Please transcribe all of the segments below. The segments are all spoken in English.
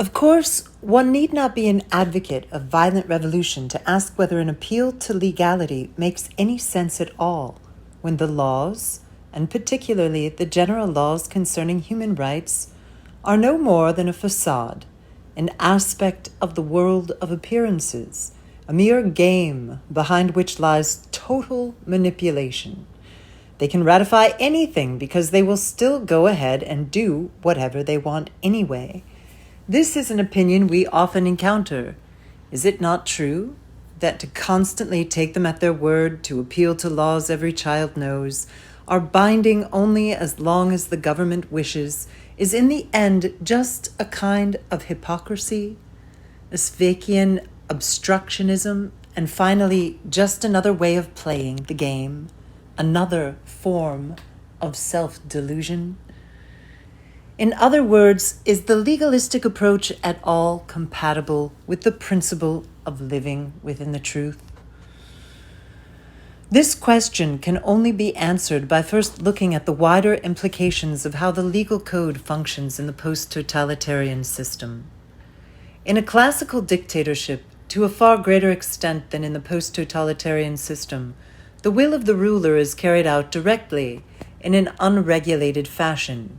Of course, one need not be an advocate of violent revolution to ask whether an appeal to legality makes any sense at all when the laws, and particularly the general laws concerning human rights, are no more than a facade, an aspect of the world of appearances, a mere game behind which lies total manipulation. They can ratify anything because they will still go ahead and do whatever they want anyway. This is an opinion we often encounter. Is it not true that to constantly take them at their word, to appeal to laws every child knows, are binding only as long as the government wishes, is in the end just a kind of hypocrisy, a Sveikian obstructionism, and finally just another way of playing the game, another form of self-delusion? In other words, is the legalistic approach at all compatible with the principle of living within the truth? This question can only be answered by first looking at the wider implications of how the legal code functions in the post-totalitarian system. In a classical dictatorship, to a far greater extent than in the post-totalitarian system, the will of the ruler is carried out directly in an unregulated fashion.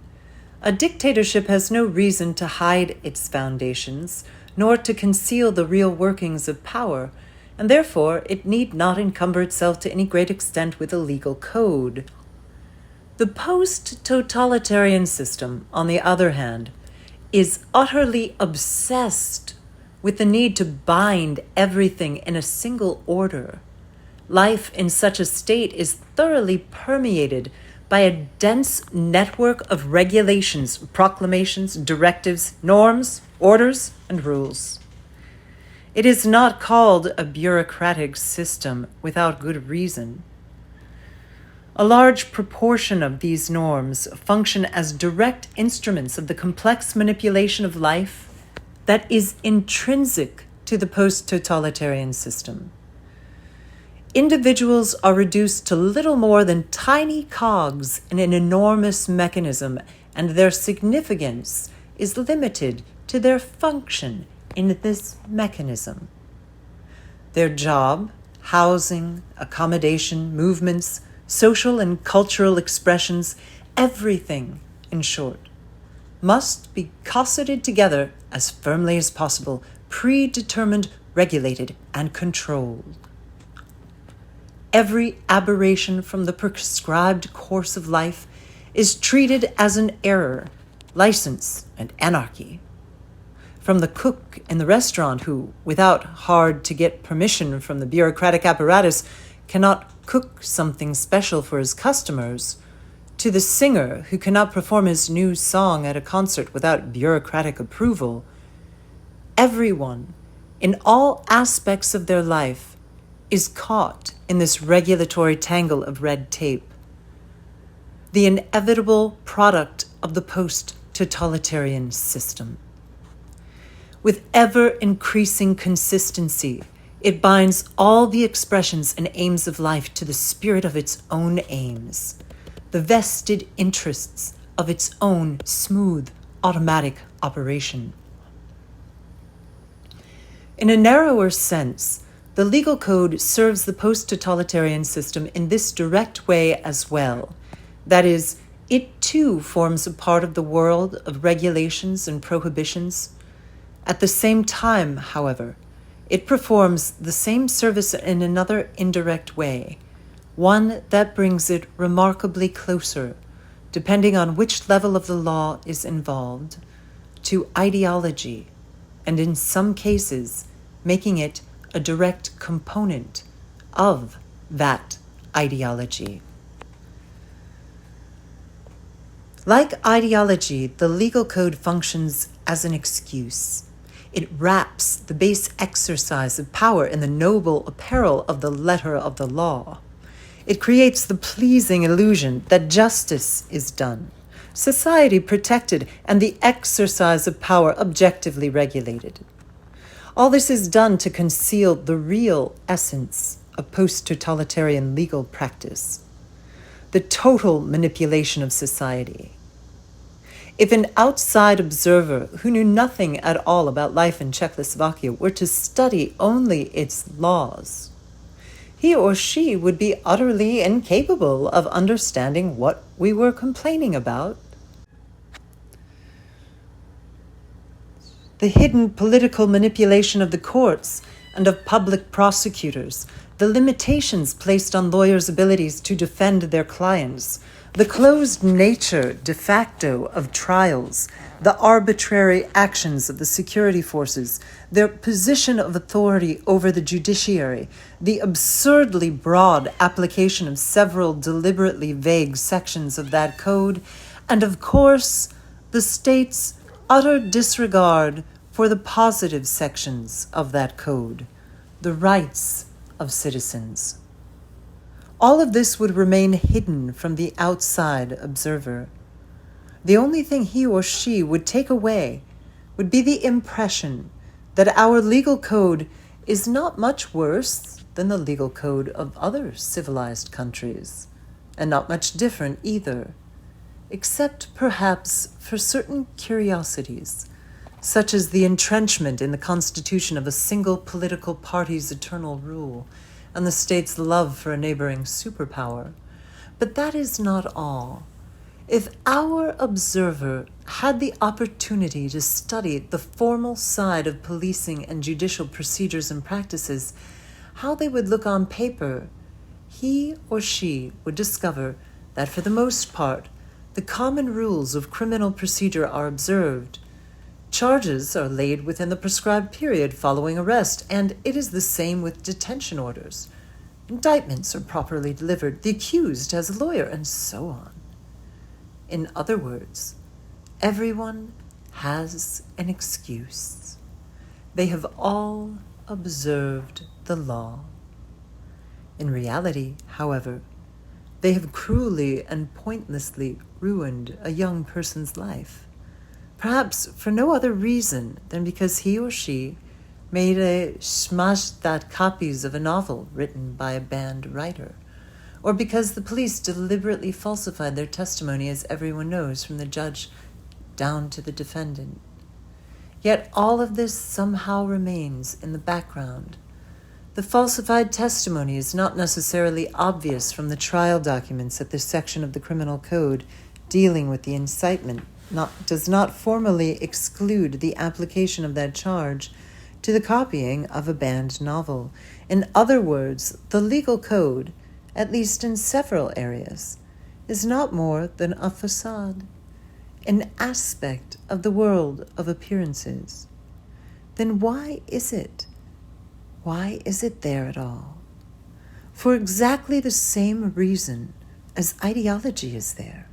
A dictatorship has no reason to hide its foundations, nor to conceal the real workings of power, and therefore it need not encumber itself to any great extent with a legal code. The post-totalitarian system, on the other hand, is utterly obsessed with the need to bind everything in a single order. Life in such a state is thoroughly permeated by a dense network of regulations, proclamations, directives, norms, orders, and rules. It is not called a bureaucratic system without good reason. A large proportion of these norms function as direct instruments of the complex manipulation of life that is intrinsic to the post-totalitarian system. Individuals are reduced to little more than tiny cogs in an enormous mechanism, and their significance is limited to their function in this mechanism. Their job, housing, accommodation, movements, social and cultural expressions, everything, in short, must be cosseted together as firmly as possible, predetermined, regulated, and controlled. Every aberration from the prescribed course of life is treated as an error, license, and anarchy. From the cook in the restaurant who, without hard-to-get permission from the bureaucratic apparatus, cannot cook something special for his customers, to the singer who cannot perform his new song at a concert without bureaucratic approval, everyone, in all aspects of their life, is caught in this regulatory tangle of red tape, the inevitable product of the post-totalitarian system. With ever-increasing consistency, it binds all the expressions and aims of life to the spirit of its own aims, the vested interests of its own smooth, automatic operation. In a narrower sense, the legal code serves the post-totalitarian system in this direct way as well. That is, it too forms a part of the world of regulations and prohibitions. At the same time, however, it performs the same service in another indirect way, one that brings it remarkably closer, depending on which level of the law is involved, to ideology, and in some cases, making it a direct component of that ideology. Like ideology, the legal code functions as an excuse. It wraps the base exercise of power in the noble apparel of the letter of the law. It creates the pleasing illusion that justice is done, society protected, and the exercise of power objectively regulated. All this is done to conceal the real essence of post-totalitarian legal practice, the total manipulation of society. If an outside observer who knew nothing at all about life in Czechoslovakia were to study only its laws, he or she would be utterly incapable of understanding what we were complaining about. The hidden political manipulation of the courts and of public prosecutors, the limitations placed on lawyers' abilities to defend their clients, the closed nature de facto of trials, the arbitrary actions of the security forces, their position of authority over the judiciary, the absurdly broad application of several deliberately vague sections of that code, and of course, the state's utter disregard for the positive sections of that code, the rights of citizens. All of this would remain hidden from the outside observer. The only thing he or she would take away would be the impression that our legal code is not much worse than the legal code of other civilized countries, and not much different either, except perhaps for certain curiosities, such as the entrenchment in the constitution of a single political party's eternal rule, and the state's love for a neighboring superpower. But that is not all. If our observer had the opportunity to study the formal side of policing and judicial procedures and practices, how they would look on paper, he or she would discover that for the most part, the common rules of criminal procedure are observed. Charges are laid within the prescribed period following arrest, and it is the same with detention orders. Indictments are properly delivered, the accused has a lawyer, and so on. In other words, everyone has an excuse. They have all observed the law. In reality, however, they have cruelly and pointlessly ruined a young person's life, perhaps for no other reason than because he or she made smashed that copies of a novel written by a banned writer, or because the police deliberately falsified their testimony, as everyone knows, from the judge down to the defendant. Yet all of this somehow remains in the background. The falsified testimony is not necessarily obvious from the trial documents at this section of the Criminal Code dealing with the incitement, does not formally exclude the application of that charge to the copying of a banned novel. In other words, the legal code, at least in several areas, is not more than a facade, an aspect of the world of appearances. Then why is it? Why is it there at all? For exactly the same reason as ideology is there.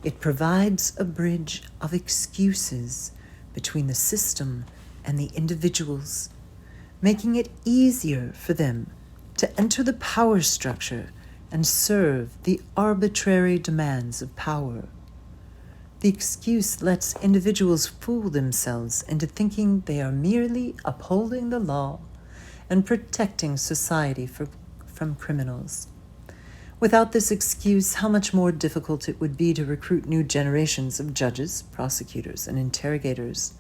It provides a bridge of excuses between the system and the individuals, making it easier for them to enter the power structure and serve the arbitrary demands of power. The excuse lets individuals fool themselves into thinking they are merely upholding the law and protecting society from criminals. Without this excuse, how much more difficult it would be to recruit new generations of judges, prosecutors, and interrogators.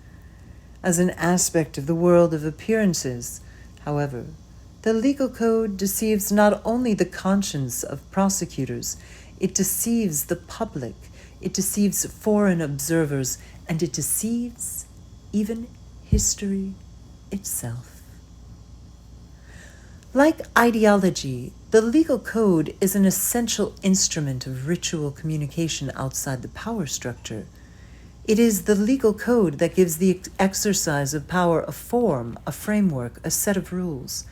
As an aspect of the world of appearances, however, the legal code deceives not only the conscience of prosecutors, it deceives the public, it deceives foreign observers, and it deceives even history itself. Like ideology, the legal code is an essential instrument of ritual communication outside the power structure. It is the legal code that gives the exercise of power a form, a framework, a set of rules.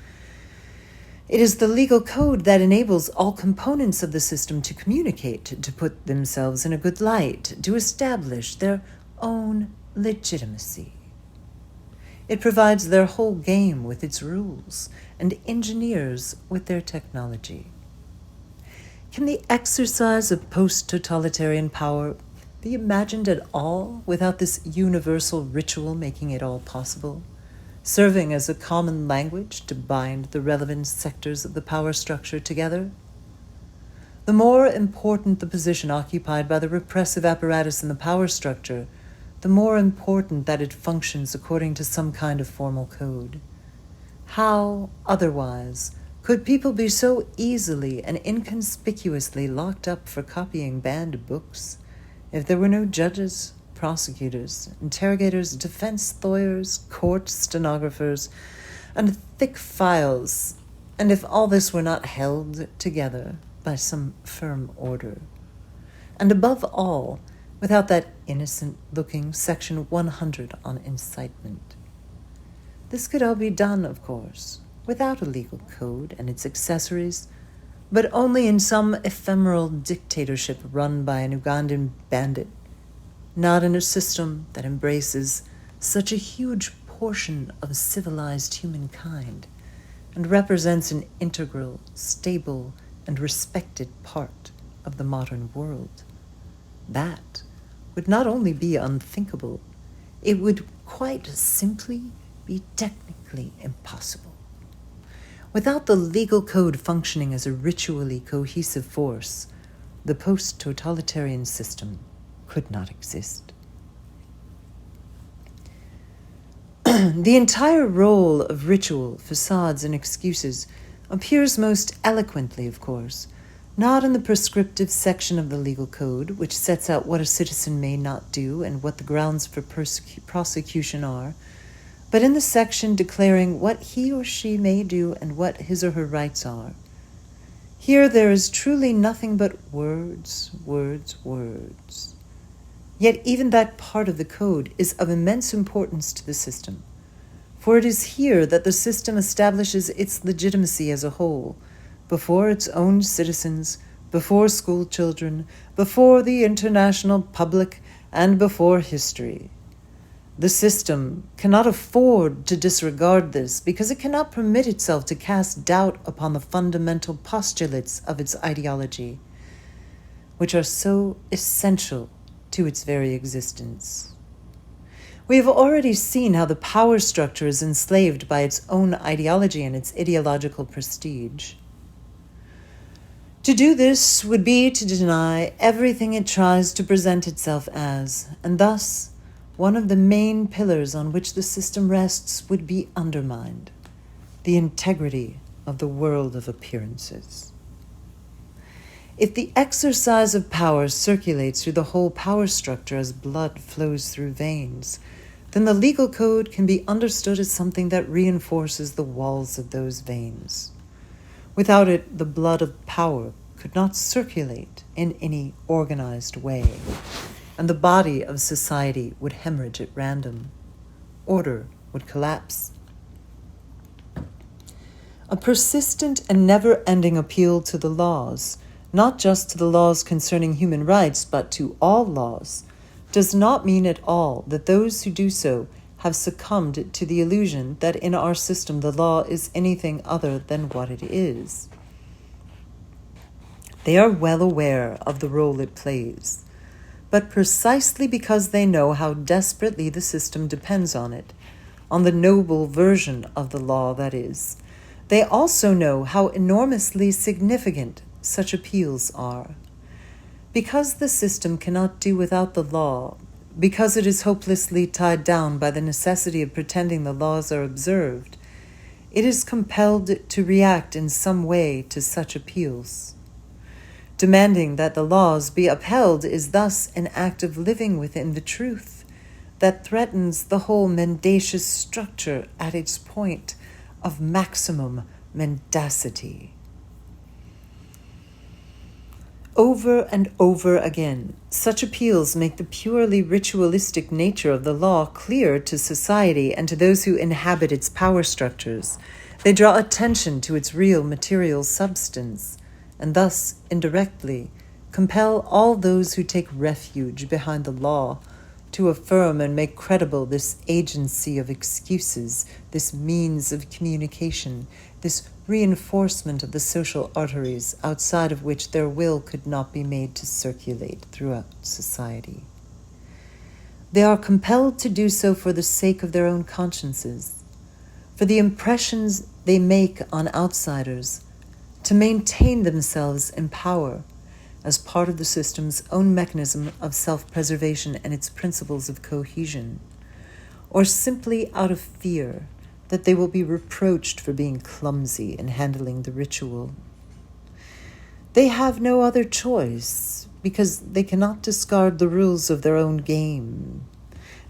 It is the legal code that enables all components of the system to communicate, to put themselves in a good light, to establish their own legitimacy. It provides their whole game with its rules and engineers with their technology. Can the exercise of post-totalitarian power be imagined at all without this universal ritual making it all possible, serving as a common language to bind the relevant sectors of the power structure together? The more important the position occupied by the repressive apparatus in the power structure, the more important that it functions according to some kind of formal code. How, otherwise, could people be so easily and inconspicuously locked up for copying banned books if there were no judges, prosecutors, interrogators, defense lawyers, court stenographers, and thick files, and if all this were not held together by some firm order? And above all, without that innocent-looking Section 100 on incitement. This could all be done, of course, without a legal code and its accessories, but only in some ephemeral dictatorship run by an Ugandan bandit, not in a system that embraces such a huge portion of civilized humankind and represents an integral, stable, and respected part of the modern world. That would not only be unthinkable, it would quite simply be technically impossible. Without the legal code functioning as a ritually cohesive force, the post-totalitarian system could not exist. The entire role of ritual, facades, and excuses appears most eloquently, of course, not in the prescriptive section of the legal code, which sets out what a citizen may not do and what the grounds for prosecution are, but in the section declaring what he or she may do and what his or her rights are. Here there is truly nothing but words, words, words. Yet even that part of the code is of immense importance to the system, for it is here that the system establishes its legitimacy as a whole, before its own citizens, before school children, before the international public, and before history. The system cannot afford to disregard this because it cannot permit itself to cast doubt upon the fundamental postulates of its ideology, which are so essential to its very existence. We have already seen how the power structure is enslaved by its own ideology and its ideological prestige. To do this would be to deny everything it tries to present itself as, and thus one of the main pillars on which the system rests would be undermined: the integrity of the world of appearances. If the exercise of power circulates through the whole power structure as blood flows through veins, then the legal code can be understood as something that reinforces the walls of those veins. Without it, the blood of power could not circulate in any organized way, and the body of society would hemorrhage at random. Order would collapse. A persistent and never-ending appeal to the laws, not just to the laws concerning human rights, but to all laws, does not mean at all that those who do so have succumbed to the illusion that in our system the law is anything other than what it is. They are well aware of the role it plays, but precisely because they know how desperately the system depends on it, on the noble version of the law that is, they also know how enormously significant such appeals are. Because the system cannot do without the law, because it is hopelessly tied down by the necessity of pretending the laws are observed, it is compelled to react in some way to such appeals. Demanding that the laws be upheld is thus an act of living within the truth that threatens the whole mendacious structure at its point of maximum mendacity. Over and over again, such appeals make the purely ritualistic nature of the law clear to society and to those who inhabit its power structures. They draw attention to its real material substance, and thus, indirectly, compel all those who take refuge behind the law to affirm and make credible this agency of excuses, this means of communication, this reinforcement of the social arteries outside of which their will could not be made to circulate throughout society. They are compelled to do so for the sake of their own consciences, for the impressions they make on outsiders, to maintain themselves in power, as part of the system's own mechanism of self-preservation and its principles of cohesion, or simply out of fear that they will be reproached for being clumsy in handling the ritual. They have no other choice because they cannot discard the rules of their own game.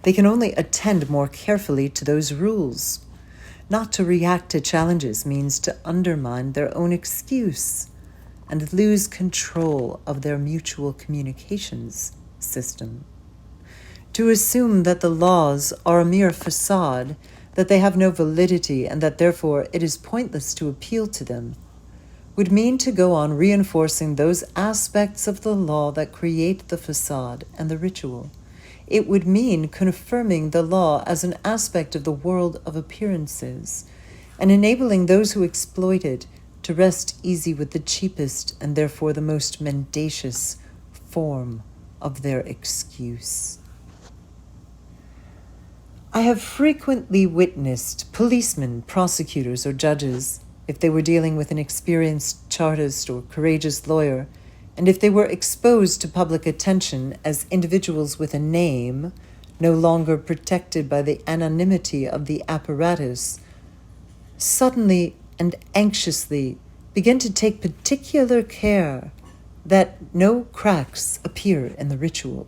They can only attend more carefully to those rules. Not to react to challenges means to undermine their own excuse and lose control of their mutual communications system. To assume that the laws are a mere facade, that they have no validity, and that therefore it is pointless to appeal to them, would mean to go on reinforcing those aspects of the law that create the facade and the ritual. It would mean confirming the law as an aspect of the world of appearances, and enabling those who exploit it to rest easy with the cheapest and therefore the most mendacious form of their excuse. I have frequently witnessed policemen, prosecutors, or judges, if they were dealing with an experienced chartist or courageous lawyer, and if they were exposed to public attention as individuals with a name, no longer protected by the anonymity of the apparatus, suddenly and anxiously begin to take particular care that no cracks appear in the ritual.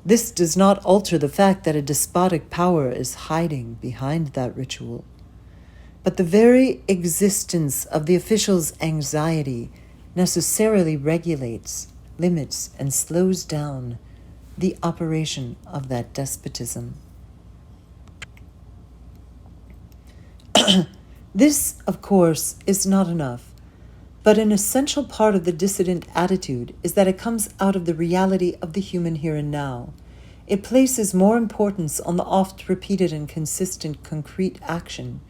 This does not alter the fact that a despotic power is hiding behind that ritual, but the very existence of the official's anxiety necessarily regulates, limits, and slows down the operation of that despotism. This, of course, is not enough, but an essential part of the dissident attitude is that it comes out of the reality of the human here and now. It places more importance on the oft-repeated and consistent concrete action,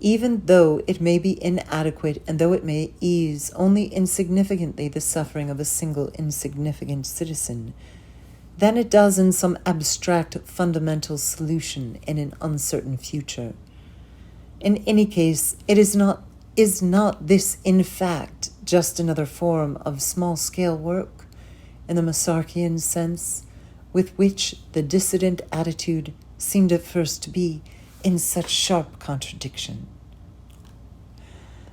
even though it may be inadequate and though it may ease only insignificantly the suffering of a single insignificant citizen, than it does in some abstract fundamental solution in an uncertain future. In any case, it is not this in fact just another form of small-scale work, in the Masarchian sense, with which the dissident attitude seemed at first to be in such sharp contradiction?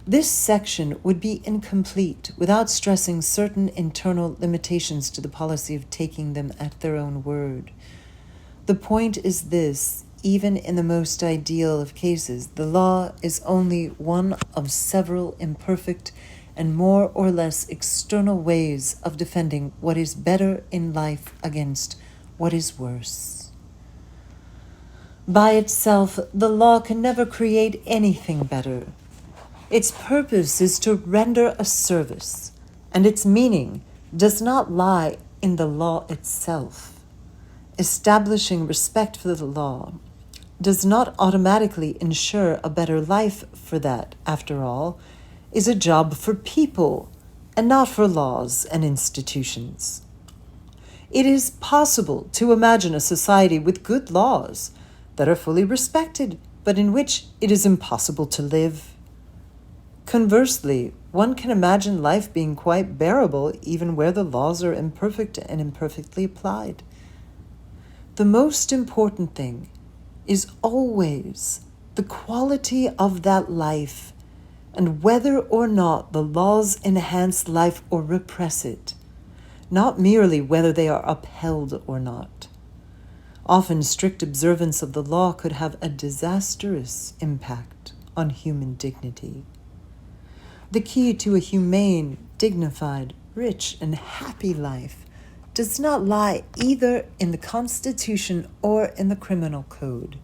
This section would be incomplete without stressing certain internal limitations to the policy of taking them at their own word. The point is this: even in the most ideal of cases, the law is only one of several imperfect and more or less external ways of defending what is better in life against what is worse. By itself, the law can never create anything better. Its purpose is to render a service, and its meaning does not lie in the law itself. Establishing respect for the law does not automatically ensure a better life, for that, after all, is a job for people and not for laws and institutions. It is possible to imagine a society with good laws that are fully respected, but in which it is impossible to live. Conversely, one can imagine life being quite bearable even where the laws are imperfect and imperfectly applied. The most important thing is always the quality of that life, and whether or not the laws enhance life or repress it, not merely whether they are upheld or not. Often strict observance of the law could have a disastrous impact on human dignity. The key to a humane, dignified, rich, and happy life does not lie either in the Constitution or in the criminal code.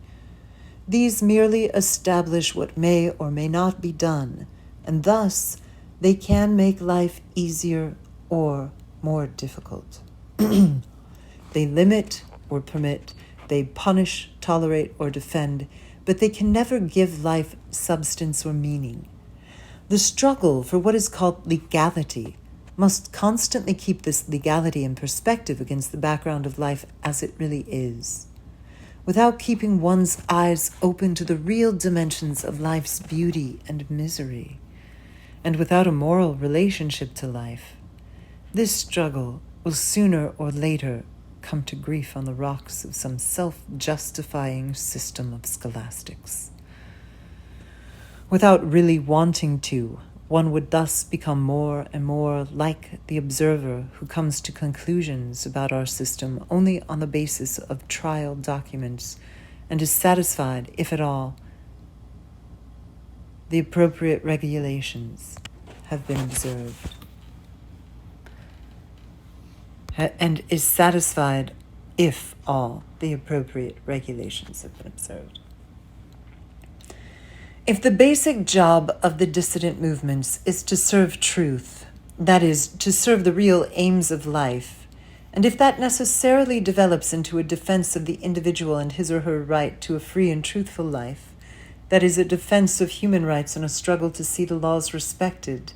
These merely establish what may or may not be done, and thus they can make life easier or more difficult. They limit or permit, they punish, tolerate, or defend, but they can never give life substance or meaning. The struggle for what is called legality must constantly keep this legality in perspective against the background of life as it really is. Without keeping one's eyes open to the real dimensions of life's beauty and misery, and without a moral relationship to life, This struggle will sooner or later come to grief on the rocks of some self-justifying system of scholastics. Without really wanting to, one would thus become more and more like the observer who comes to conclusions about our system only on the basis of trial documents and is satisfied, if at all, the appropriate regulations have been observed. And is satisfied if all the appropriate regulations have been observed. If the basic job of the dissident movements is to serve truth, that is, to serve the real aims of life, and if that necessarily develops into a defense of the individual and his or her right to a free and truthful life, that is, a defense of human rights and a struggle to see the laws respected,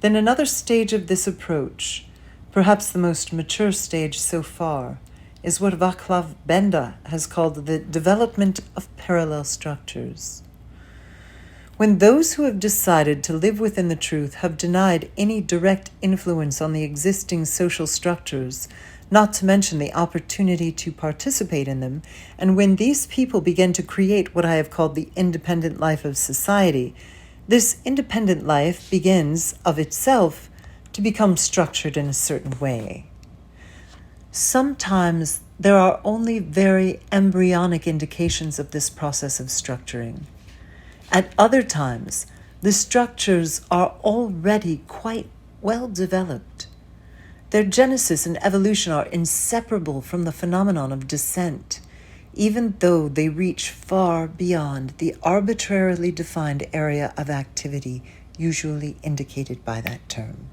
then another stage of this approach, perhaps the most mature stage so far, is what Vaclav Havel has called the development of parallel structures. When those who have decided to live within the truth have denied any direct influence on the existing social structures, not to mention the opportunity to participate in them, and when these people begin to create what I have called the independent life of society, this independent life begins, of itself, to become structured in a certain way. Sometimes there are only very embryonic indications of this process of structuring. At other times, the structures are already quite well developed. Their genesis and evolution are inseparable from the phenomenon of descent, even though they reach far beyond the arbitrarily defined area of activity usually indicated by that term.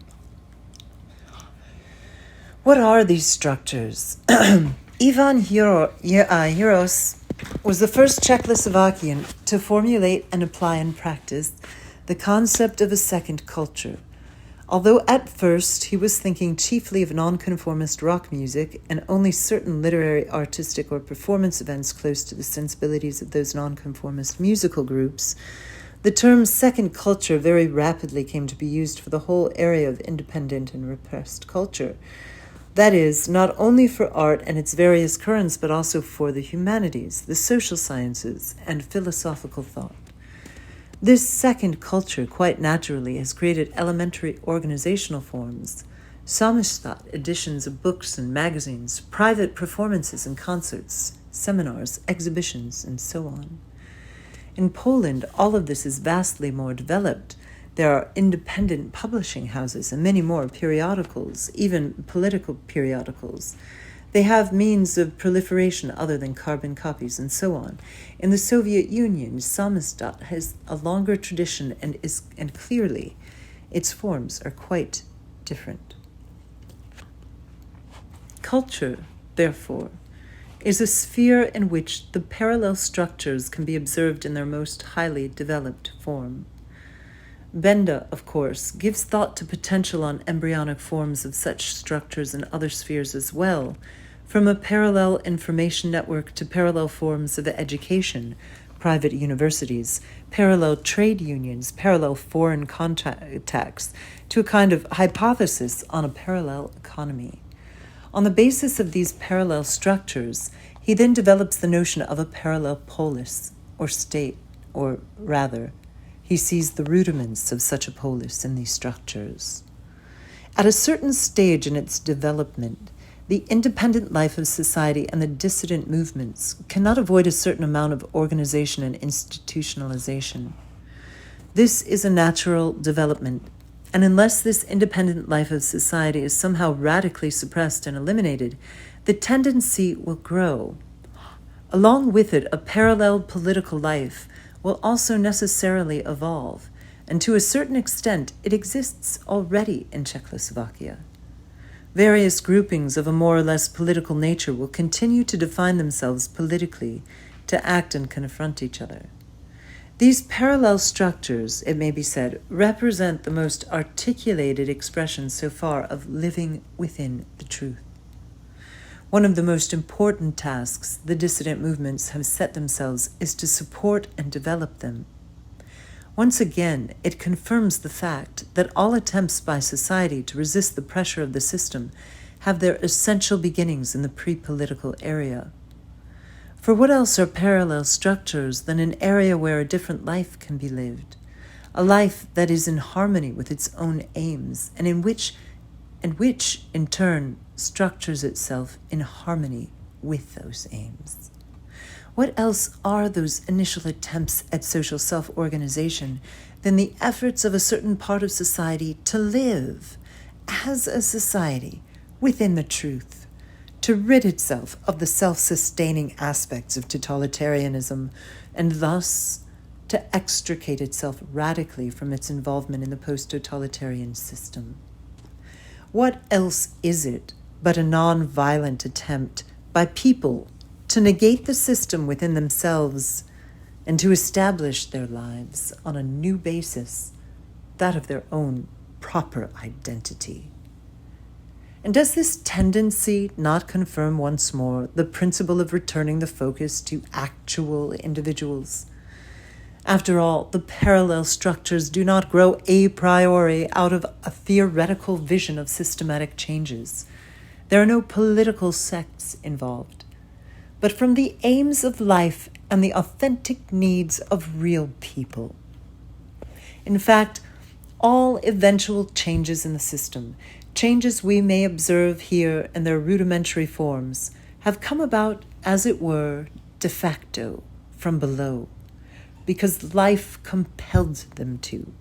What are these structures? Ivan Heros was the first Czechoslovakian to formulate and apply in practice the concept of a second culture. Although at first he was thinking chiefly of nonconformist rock music and only certain literary, artistic, or performance events close to the sensibilities of those nonconformist musical groups, the term second culture very rapidly came to be used for the whole area of independent and repressed culture. That is, not only for art and its various currents, but also for the humanities, the social sciences, and philosophical thought. This second culture, quite naturally, has created elementary organizational forms, Samizdat editions of books and magazines, private performances and concerts, seminars, exhibitions, and so on. In Poland, all of this is vastly more developed. There are independent publishing houses and many more periodicals, even political periodicals. They have means of proliferation other than carbon copies and so on. In the Soviet Union, Samizdat has a longer tradition and clearly its forms are quite different. Culture, therefore, is a sphere in which the parallel structures can be observed in their most highly developed form. Benda, of course, gives thought to potential on embryonic forms of such structures in other spheres as well, from a parallel information network to parallel forms of education, private universities, parallel trade unions, parallel foreign contacts, to a kind of hypothesis on a parallel economy. On the basis of these parallel structures, he then develops the notion of a parallel polis, or state, or rather, he sees the rudiments of such a polis in these structures. At a certain stage in its development, the independent life of society and the dissident movements cannot avoid a certain amount of organization and institutionalization. This is a natural development, and unless this independent life of society is somehow radically suppressed and eliminated, the tendency will grow. Along with it, a parallel political life will also necessarily evolve, and to a certain extent it exists already in Czechoslovakia. Various groupings of a more or less political nature will continue to define themselves politically, to act and confront each other. These parallel structures, it may be said, represent the most articulated expression so far of living within the truth. One of the most important tasks the dissident movements have set themselves is to support and develop them. Once again, it confirms the fact that all attempts by society to resist the pressure of the system have their essential beginnings in the pre-political area. For what else are parallel structures than an area where a different life can be lived, a life that is in harmony with its own aims, and which, in turn, structures itself in harmony with those aims? What else are those initial attempts at social self-organization than the efforts of a certain part of society to live as a society within the truth, to rid itself of the self-sustaining aspects of totalitarianism, and thus to extricate itself radically from its involvement in the post-totalitarian system? What else is it but a non-violent attempt by people to negate the system within themselves and to establish their lives on a new basis, that of their own proper identity? And does this tendency not confirm once more the principle of returning the focus to actual individuals? After all, the parallel structures do not grow a priori out of a theoretical vision of systematic changes. There are no political sects involved, but from the aims of life and the authentic needs of real people. In fact, all eventual changes in the system, changes we may observe here in their rudimentary forms, have come about, as it were, de facto, from below, because life compelled them to,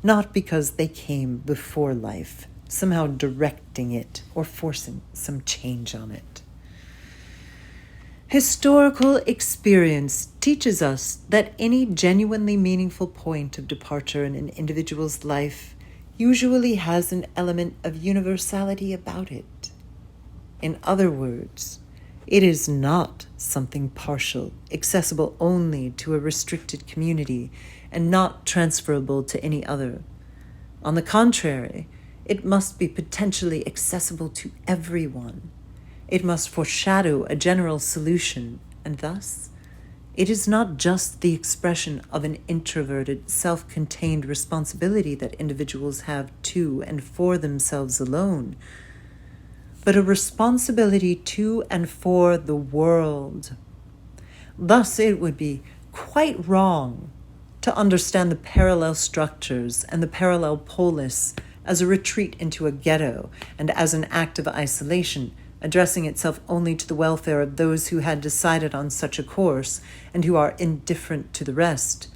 not because they came before life, somehow directing it or forcing some change on it. Historical experience teaches us that any genuinely meaningful point of departure in an individual's life usually has an element of universality about it. In other words, it is not something partial, accessible only to a restricted community, and not transferable to any other. On the contrary, it must be potentially accessible to everyone. It must foreshadow a general solution, and thus, it is not just the expression of an introverted, self-contained responsibility that individuals have to and for themselves alone, but a responsibility to and for the world. Thus, it would be quite wrong to understand the parallel structures and the parallel polis as a retreat into a ghetto and as an act of isolation, addressing itself only to the welfare of those who had decided on such a course and who are indifferent to the rest.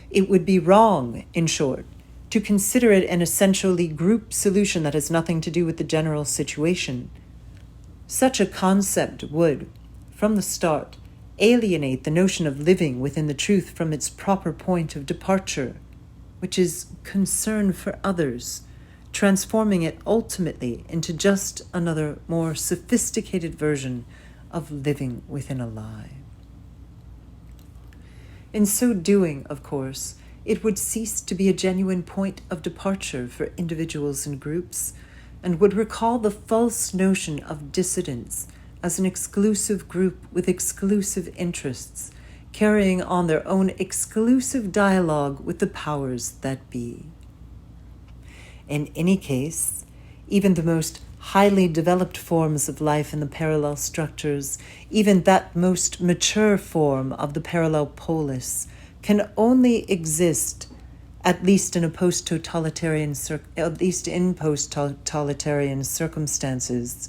It would be wrong, in short, to consider it an essentially group solution that has nothing to do with the general situation. Such a concept would, from the start, alienate the notion of living within the truth from its proper point of departure, which is concern for others, transforming it ultimately into just another, more sophisticated version of living within a lie. In so doing, of course, it would cease to be a genuine point of departure for individuals and groups, and would recall the false notion of dissidents as an exclusive group with exclusive interests, carrying on their own exclusive dialogue with the powers that be. In any case, even the most highly developed forms of life in the parallel structures, even that most mature form of the parallel polis, can only exist, at least in post-totalitarian circumstances,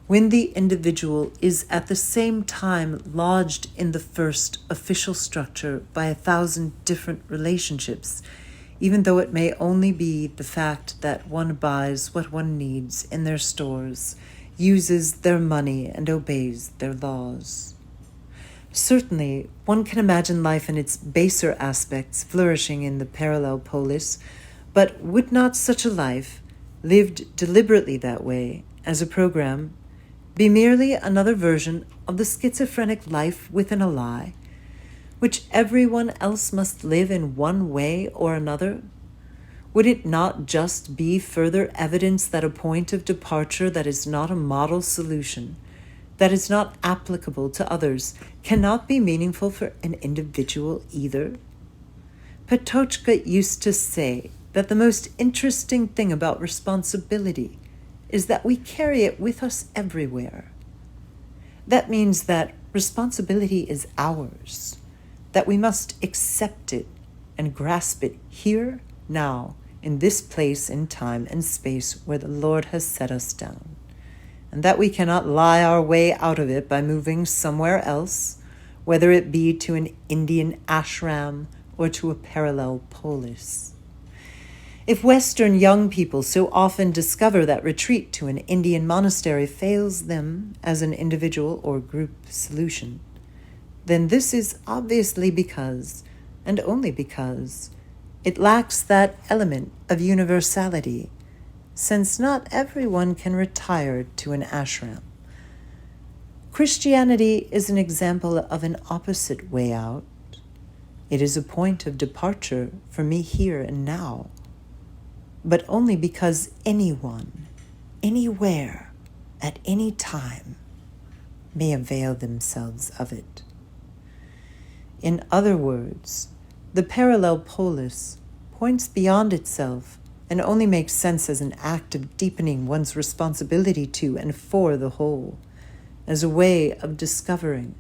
when the individual is at the same time lodged in the first official structure by 1,000 different relationships, even though it may only be the fact that one buys what one needs in their stores, uses their money, and obeys their laws. Certainly, one can imagine life in its baser aspects flourishing in the parallel polis, but would not such a life, lived deliberately that way, as a program, be merely another version of the schizophrenic life within a lie, which everyone else must live in one way or another? Would it not just be further evidence that a point of departure that is not a model solution, that is not applicable to others, cannot be meaningful for an individual either? Patochka used to say that the most interesting thing about responsibility is that we carry it with us everywhere. That means that responsibility is ours, that we must accept it and grasp it here, now, in this place in time and space where the Lord has set us down, and that we cannot lie our way out of it by moving somewhere else, whether it be to an Indian ashram or to a parallel polis. If Western young people so often discover that retreat to an Indian monastery fails them as an individual or group solution, then this is obviously because, and only because, it lacks that element of universality, since not everyone can retire to an ashram. Christianity is an example of an opposite way out. It is a point of departure for me here and now, but only because anyone, anywhere, at any time, may avail themselves of it. In other words, the parallel polis points beyond itself and only makes sense as an act of deepening one's responsibility to and for the whole, as a way of discovering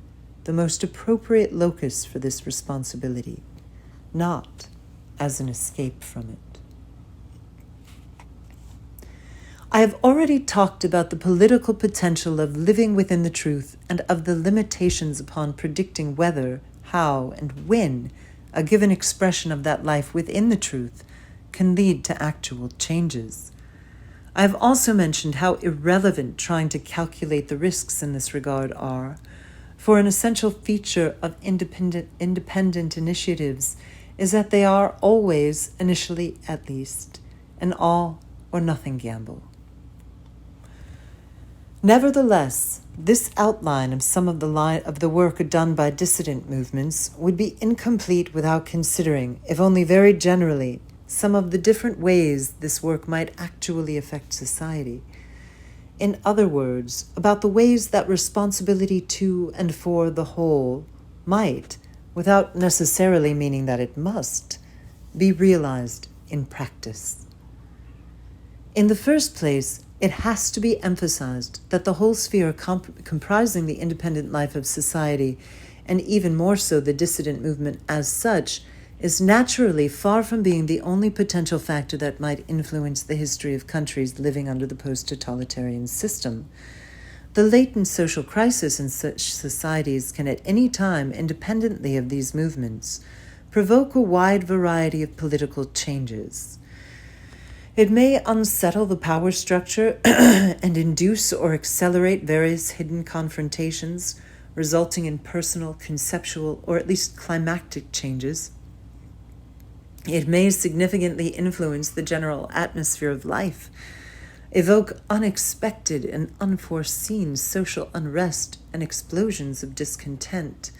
the most appropriate locus for this responsibility, not as an escape from it. I have already talked about the political potential of living within the truth and of the limitations upon predicting whether, how, and when a given expression of that life within the truth can lead to actual changes. I have also mentioned how irrelevant trying to calculate the risks in this regard are, for an essential feature of independent initiatives is that they are always, initially at least, an all or nothing gamble. Nevertheless, this outline of some of the work done by dissident movements would be incomplete without considering, if only very generally, some of the different ways this work might actually affect society. In other words, about the ways that responsibility to and for the whole might, without necessarily meaning that it must, be realized in practice. In the first place, it has to be emphasized that the whole sphere comprising the independent life of society, and even more so the dissident movement as such, is naturally far from being the only potential factor that might influence the history of countries living under the post-totalitarian system. The latent social crisis in such societies can at any time, independently of these movements, provoke a wide variety of political changes. It may unsettle the power structure and induce or accelerate various hidden confrontations, resulting in personal, conceptual, or at least climactic changes. It may significantly influence the general atmosphere of life, evoke unexpected and unforeseen social unrest and explosions of discontent.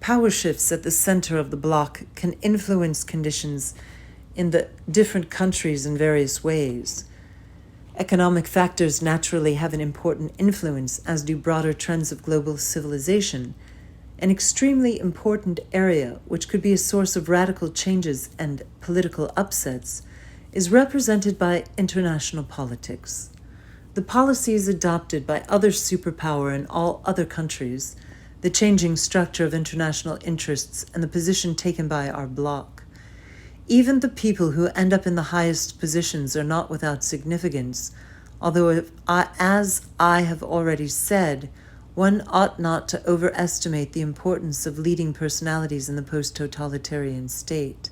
Power shifts at the center of the bloc can influence conditions in the different countries in various ways. Economic factors naturally have an important influence, as do broader trends of global civilization. An extremely important area, which could be a source of radical changes and political upsets, is represented by international politics. The policies adopted by other superpower in all other countries, the changing structure of international interests, and the position taken by our bloc. Even the people who end up in the highest positions are not without significance, although as I have already said, one ought not to overestimate the importance of leading personalities in the post-totalitarian state.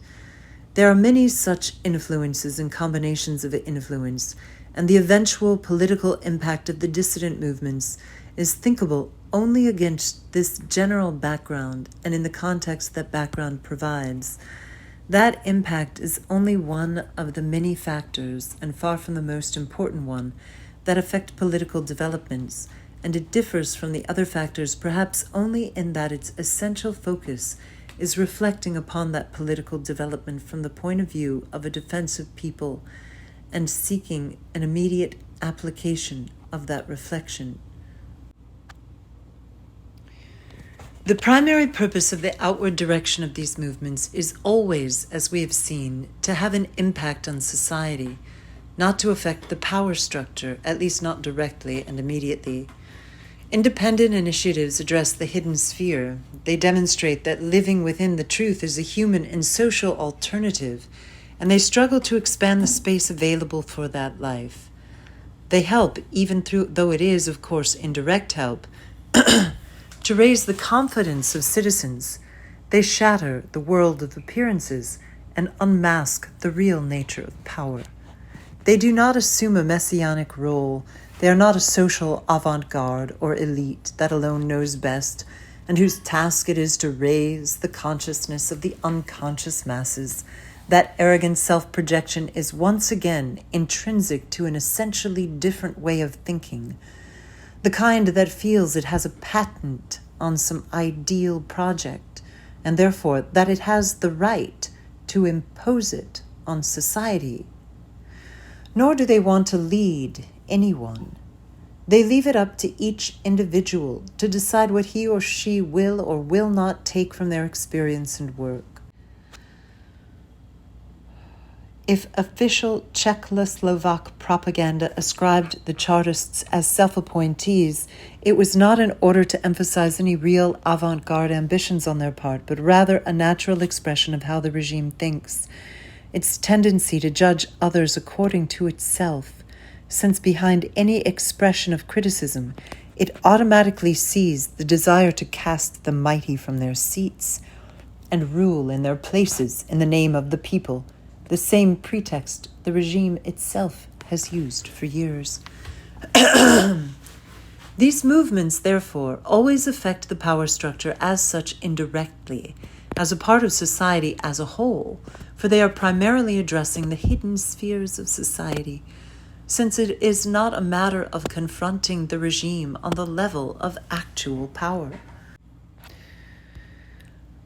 There are many such influences and combinations of influence, and the eventual political impact of the dissident movements is thinkable only against this general background and in the context that background provides. That impact is only one of the many factors, and far from the most important one, that affect political developments, and it differs from the other factors perhaps only in that its essential focus is reflecting upon that political development from the point of view of a defensive people and seeking an immediate application of that reflection. The primary purpose of the outward direction of these movements is always, as we have seen, to have an impact on society, not to affect the power structure, at least not directly and immediately. Independent initiatives address the hidden sphere. They demonstrate that living within the truth is a human and social alternative, and they struggle to expand the space available for that life. They help, though it is, of course, indirect help, to raise the confidence of citizens. They shatter the world of appearances and unmask the real nature of power. They do not assume a messianic role. They are not a social avant-garde or elite that alone knows best and whose task it is to raise the consciousness of the unconscious masses. That arrogant self-projection is once again intrinsic to an essentially different way of thinking, the kind that feels it has a patent on some ideal project, and therefore that it has the right to impose it on society. Nor do they want to lead anyone. They leave it up to each individual to decide what he or she will or will not take from their experience and work. If official Czechoslovak propaganda ascribed the Chartists as self-appointees, it was not in order to emphasize any real avant-garde ambitions on their part, but rather a natural expression of how the regime thinks, its tendency to judge others according to itself, since behind any expression of criticism, it automatically sees the desire to cast the mighty from their seats and rule in their places in the name of the people, the same pretext the regime itself has used for years. These movements, therefore, always affect the power structure as such indirectly, as a part of society as a whole, for they are primarily addressing the hidden spheres of society, since it is not a matter of confronting the regime on the level of actual power.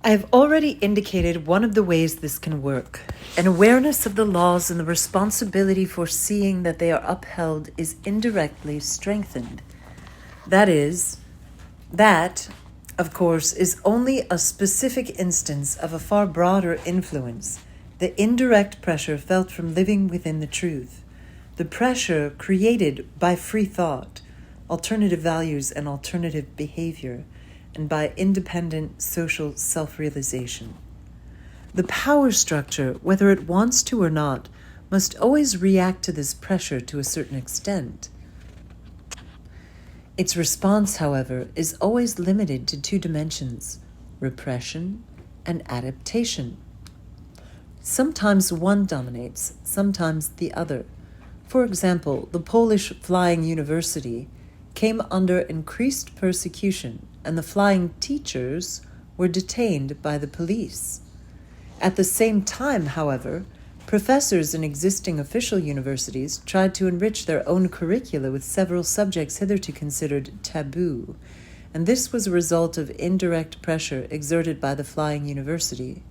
I have already indicated one of the ways this can work. An awareness of the laws and the responsibility for seeing that they are upheld is indirectly strengthened. That, of course, is only a specific instance of a far broader influence, the indirect pressure felt from living within the truth, the pressure created by free thought, alternative values, and alternative behavior, and by independent social self-realization. The power structure, whether it wants to or not, must always react to this pressure to a certain extent. Its response, however, is always limited to two dimensions: repression and adaptation. Sometimes one dominates, sometimes the other. For example, the Polish Flying University came under increased persecution, and the flying teachers were detained by the police. At the same time, however, professors in existing official universities tried to enrich their own curricula with several subjects hitherto considered taboo, and this was a result of indirect pressure exerted by the Flying University.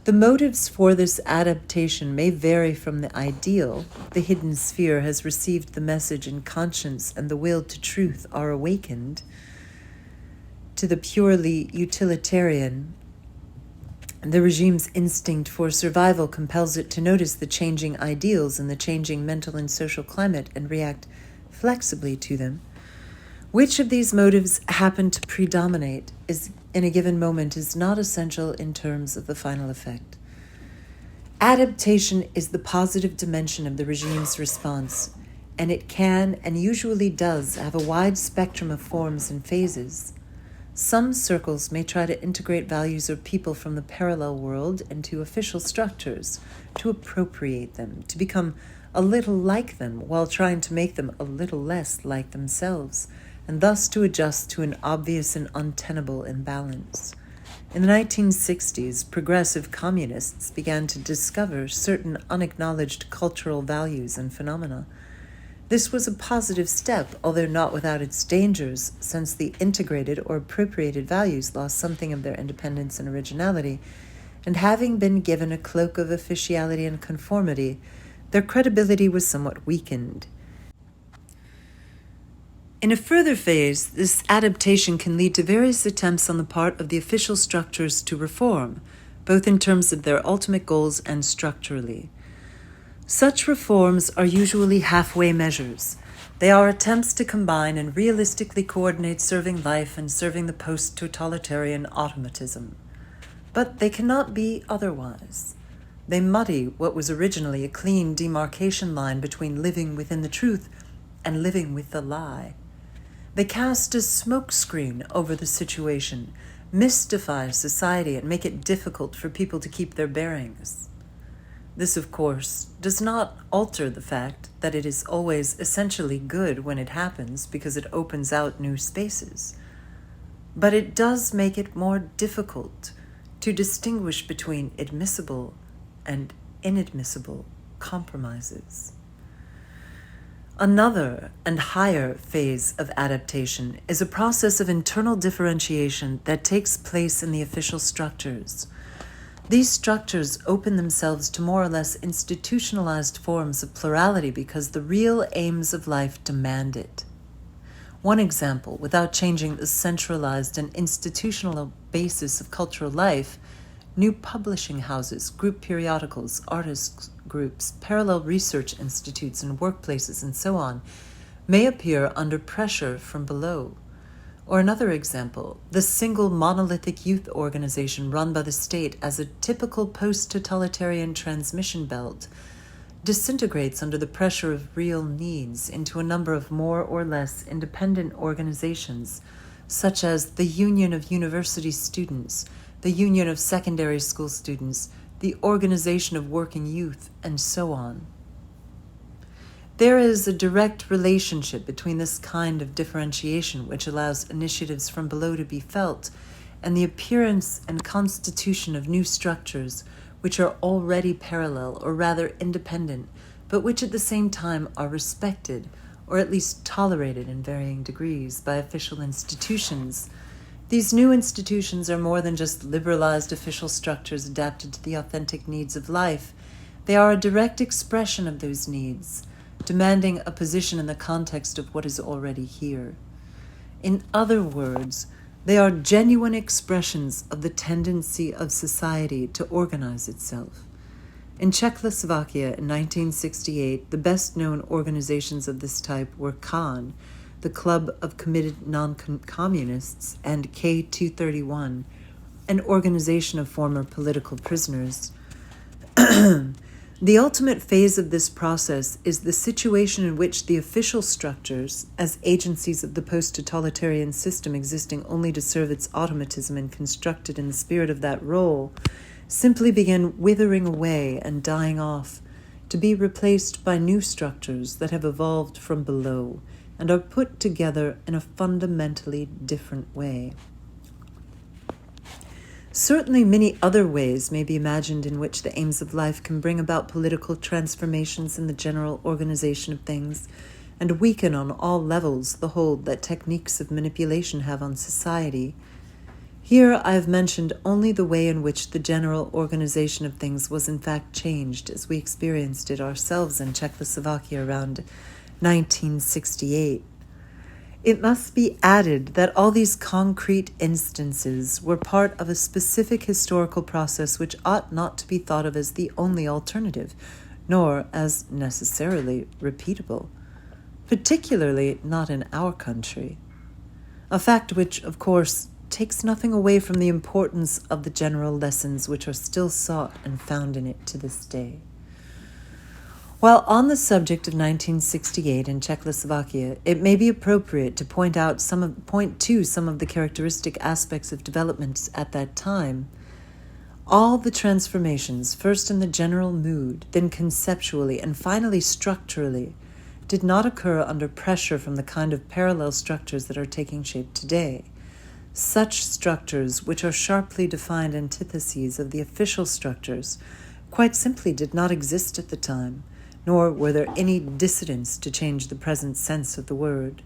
The motives for this adaptation may vary from the ideal. The hidden sphere has received the message, and conscience and the will to truth are awakened, to the purely utilitarian. The regime's instinct for survival compels it to notice the changing ideals and the changing mental and social climate and react flexibly to them. Which of these motives happen to predominate in a given moment is not essential in terms of the final effect. Adaptation is the positive dimension of the regime's response, and it can and usually does have a wide spectrum of forms and phases. Some circles may try to integrate values or people from the parallel world into official structures, to appropriate them, to become a little like them while trying to make them a little less like themselves, and thus to adjust to an obvious and untenable imbalance. In the 1960s, progressive communists began to discover certain unacknowledged cultural values and phenomena. This was a positive step, although not without its dangers, since the integrated or appropriated values lost something of their independence and originality, and having been given a cloak of officiality and conformity, their credibility was somewhat weakened. In a further phase, this adaptation can lead to various attempts on the part of the official structures to reform, both in terms of their ultimate goals and structurally. Such reforms are usually halfway measures. They are attempts to combine and realistically coordinate serving life and serving the post-totalitarian automatism. But they cannot be otherwise. They muddy what was originally a clean demarcation line between living within the truth and living with the lie. They cast a smokescreen over the situation, mystify society, and make it difficult for people to keep their bearings. This, of course, does not alter the fact that it is always essentially good when it happens because it opens out new spaces. But it does make it more difficult to distinguish between admissible and inadmissible compromises. Another and higher phase of adaptation is a process of internal differentiation that takes place in the official structures. These structures open themselves to more or less institutionalized forms of plurality because the real aims of life demand it. One example, without changing the centralized and institutional basis of cultural life, new publishing houses, group periodicals, artists' groups, parallel research institutes and workplaces, and so on, may appear under pressure from below. Or another example, the single monolithic youth organization run by the state as a typical post-totalitarian transmission belt disintegrates under the pressure of real needs into a number of more or less independent organizations, such as the Union of University Students, the Union of Secondary School Students, the Organization of Working Youth, and so on. There is a direct relationship between this kind of differentiation, which allows initiatives from below to be felt, and the appearance and constitution of new structures which are already parallel, or rather independent, but which at the same time are respected, or at least tolerated in varying degrees, by official institutions. These new institutions are more than just liberalized official structures adapted to the authentic needs of life. They are a direct expression of those needs, demanding a position in the context of what is already here. In other words, they are genuine expressions of the tendency of society to organize itself. In Czechoslovakia in 1968, the best-known organizations of this type were KAN, the Club of Committed Non-Communists, and K231, an organization of former political prisoners. The ultimate phase of this process is the situation in which the official structures, as agencies of the post-totalitarian system existing only to serve its automatism and constructed in the spirit of that role, simply begin withering away and dying off, to be replaced by new structures that have evolved from below and are put together in a fundamentally different way. Certainly many other ways may be imagined in which the aims of life can bring about political transformations in the general organization of things and weaken on all levels the hold that techniques of manipulation have on society. Here I have mentioned only the way in which the general organization of things was in fact changed as we experienced it ourselves in Czechoslovakia around 1968. It must be added that all these concrete instances were part of a specific historical process which ought not to be thought of as the only alternative, nor as necessarily repeatable, particularly not in our country. A fact which, of course, takes nothing away from the importance of the general lessons which are still sought and found in it to this day. While on the subject of 1968 in Czechoslovakia, it may be appropriate to point to some of the characteristic aspects of developments at that time. All the transformations, first in the general mood, then conceptually, and finally structurally, did not occur under pressure from the kind of parallel structures that are taking shape today. Such structures, which are sharply defined antitheses of the official structures, quite simply did not exist at the time, nor were there any dissidents to change the present sense of the word.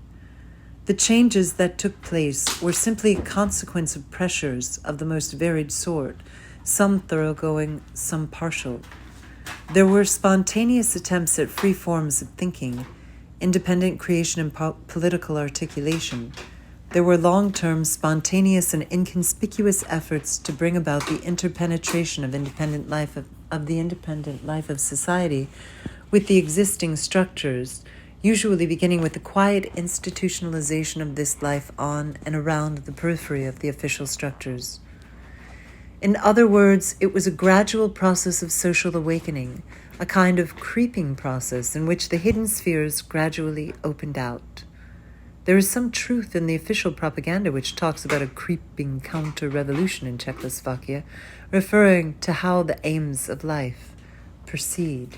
The changes that took place were simply a consequence of pressures of the most varied sort, some thoroughgoing, some partial. There were spontaneous attempts at free forms of thinking, independent creation and political articulation, there were long-term, spontaneous, and inconspicuous efforts to bring about the interpenetration of independent life of society with the existing structures, usually beginning with the quiet institutionalization of this life on and around the periphery of the official structures. In other words, it was a gradual process of social awakening, a kind of creeping process in which the hidden spheres gradually opened out. There is some truth in the official propaganda which talks about a creeping counter-revolution in Czechoslovakia, referring to how the aims of life proceed.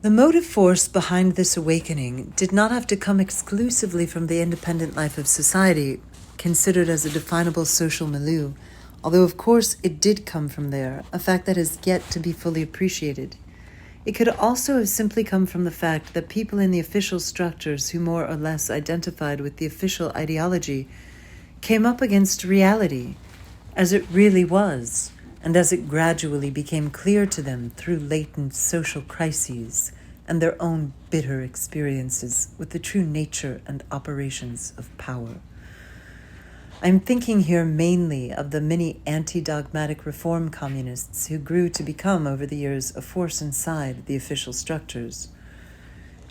The motive force behind this awakening did not have to come exclusively from the independent life of society, considered as a definable social milieu, although of course it did come from there, a fact that has yet to be fully appreciated. It could also have simply come from the fact that people in the official structures who more or less identified with the official ideology came up against reality as it really was, and as it gradually became clear to them through latent social crises and their own bitter experiences with the true nature and operations of power. I'm thinking here mainly of the many anti-dogmatic reform communists who grew to become, over the years, a force inside the official structures.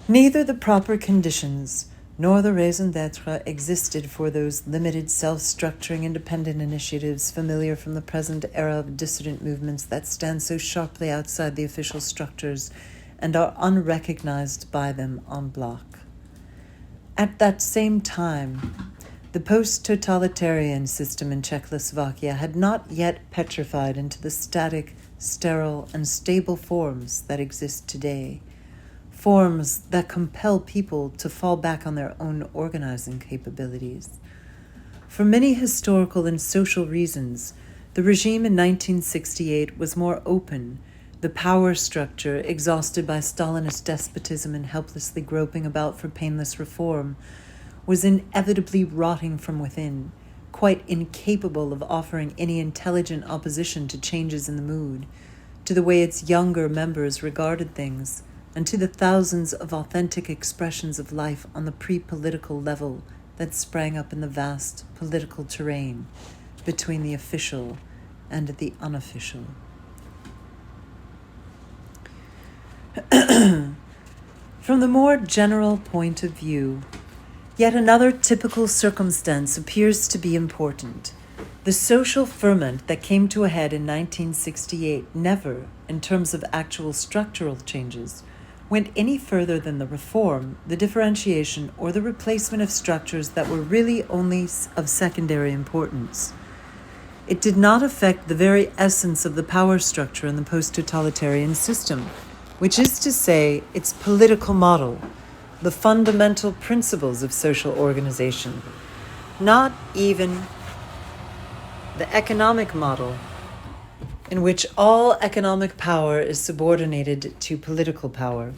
Neither the proper conditions nor the raison d'être existed for those limited, self-structuring, independent initiatives familiar from the present era of dissident movements that stand so sharply outside the official structures and are unrecognized by them en bloc. At that same time, the post-totalitarian system in Czechoslovakia had not yet petrified into the static, sterile, and stable forms that exist today, forms that compel people to fall back on their own organizing capabilities. For many historical and social reasons, the regime in 1968 was more open. The power structure, exhausted by Stalinist despotism and helplessly groping about for painless reform, was inevitably rotting from within, quite incapable of offering any intelligent opposition to changes in the mood, to the way its younger members regarded things, and to the thousands of authentic expressions of life on the pre-political level that sprang up in the vast political terrain between the official and the unofficial. From the more general point of view, yet another typical circumstance appears to be important. The social ferment that came to a head in 1968 never, in terms of actual structural changes, went any further than the reform, the differentiation, or the replacement of structures that were really only of secondary importance. It did not affect the very essence of the power structure in the post-totalitarian system, which is to say, its political model, the fundamental principles of social organization, not even the economic model, in which all economic power is subordinated to political power.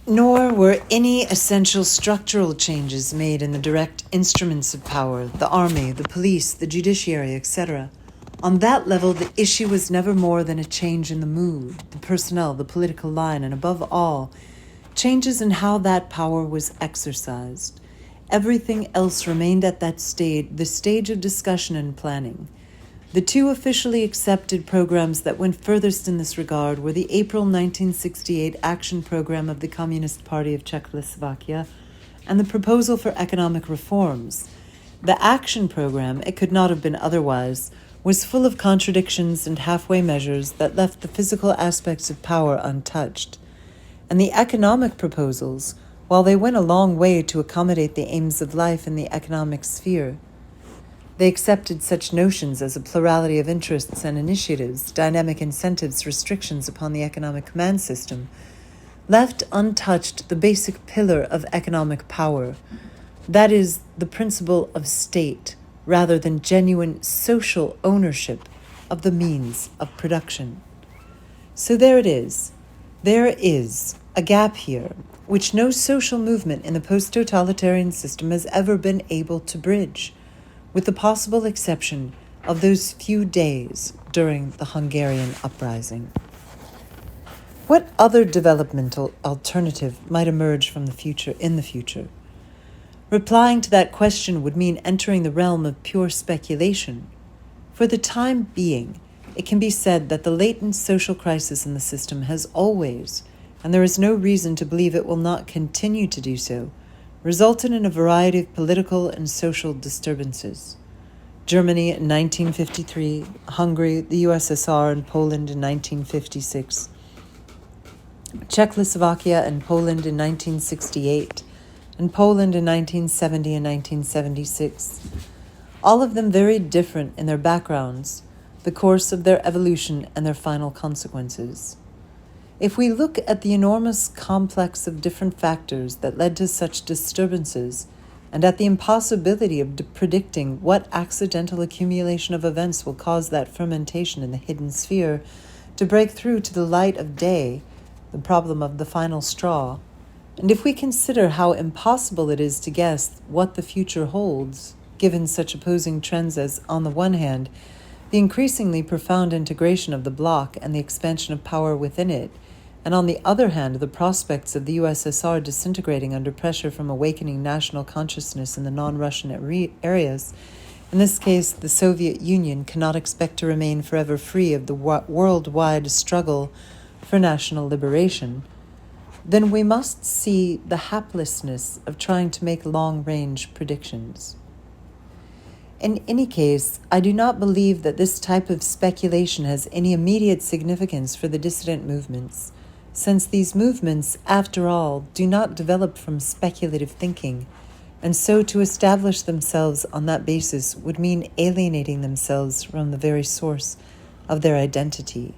Nor were any essential structural changes made in the direct instruments of power, the army, the police, the judiciary, etc. On that level, the issue was never more than a change in the mood, the personnel, the political line, and above all, changes in how that power was exercised. Everything else remained at that stage, the stage of discussion and planning. The two officially accepted programs that went furthest in this regard were the April 1968 Action Program of the Communist Party of Czechoslovakia and the Proposal for Economic Reforms. The Action Program, it could not have been otherwise, was full of contradictions and halfway measures that left the physical aspects of power untouched. And the economic proposals, while they went a long way to accommodate the aims of life in the economic sphere, they accepted such notions as a plurality of interests and initiatives, dynamic incentives, restrictions upon the economic command system, left untouched the basic pillar of economic power, that is, the principle of state, rather than genuine social ownership of the means of production. So there it is. There is a gap here, which no social movement in the post-totalitarian system has ever been able to bridge, with the possible exception of those few days during the Hungarian uprising. What other developmental alternative might emerge from the future in the future? Replying to that question would mean entering the realm of pure speculation. For the time being, it can be said that the latent social crisis in the system has always, and there is no reason to believe it will not continue to do so, resulted in a variety of political and social disturbances. Germany in 1953, Hungary, the USSR, and Poland in 1956, Czechoslovakia and Poland in 1968, and Poland in 1970 and 1976. All of them very different in their backgrounds, the course of their evolution, and their final consequences. If we look at the enormous complex of different factors that led to such disturbances, and at the impossibility of predicting what accidental accumulation of events will cause that fermentation in the hidden sphere to break through to the light of day, the problem of the final straw, and if we consider how impossible it is to guess what the future holds, given such opposing trends as, on the one hand, the increasingly profound integration of the bloc and the expansion of power within it, and on the other hand, the prospects of the USSR disintegrating under pressure from awakening national consciousness in the non-Russian areas, in this case, the Soviet Union cannot expect to remain forever free of the worldwide struggle for national liberation, then we must see the haplessness of trying to make long-range predictions. In any case, I do not believe that this type of speculation has any immediate significance for the dissident movements, since these movements, after all, do not develop from speculative thinking, and so to establish themselves on that basis would mean alienating themselves from the very source of their identity.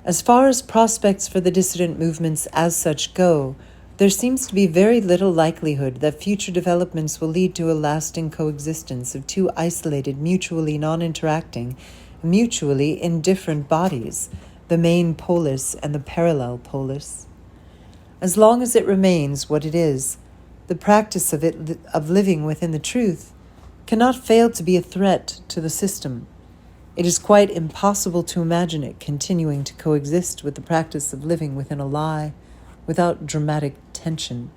As far as prospects for the dissident movements as such go, there seems to be very little likelihood that future developments will lead to a lasting coexistence of two isolated, mutually non-interacting, mutually indifferent bodies, the main polis and the parallel polis. As long as it remains what it is, the practice of living within the truth cannot fail to be a threat to the system. It is quite impossible to imagine it continuing to coexist with the practice of living within a lie without dramatic tension.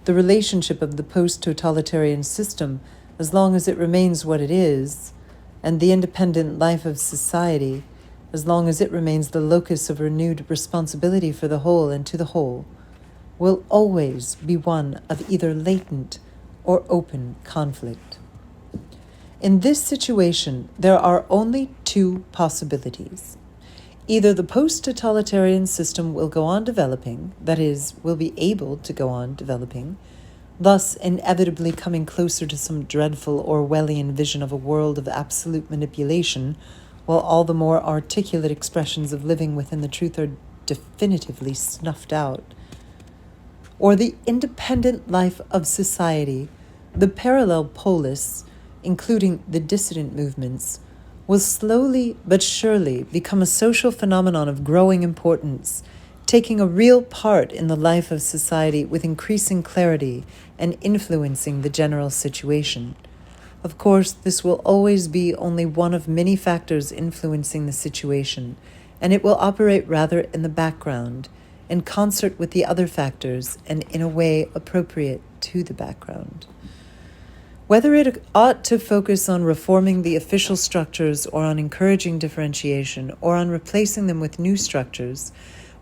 The relationship of the post-totalitarian system, as long as it remains what it is, and the independent life of society, as long as it remains the locus of renewed responsibility for the whole and to the whole, will always be one of either latent or open conflict. In this situation, there are only two possibilities. Either the post-totalitarian system will go on developing, that is, will be able to go on developing, thus inevitably coming closer to some dreadful Orwellian vision of a world of absolute manipulation, while all the more articulate expressions of living within the truth are definitively snuffed out. Or the independent life of society, the parallel polis, including the dissident movements, will slowly but surely become a social phenomenon of growing importance, taking a real part in the life of society with increasing clarity and influencing the general situation. Of course, this will always be only one of many factors influencing the situation, and it will operate rather in the background, in concert with the other factors and in a way appropriate to the background. Whether it ought to focus on reforming the official structures or on encouraging differentiation or on replacing them with new structures,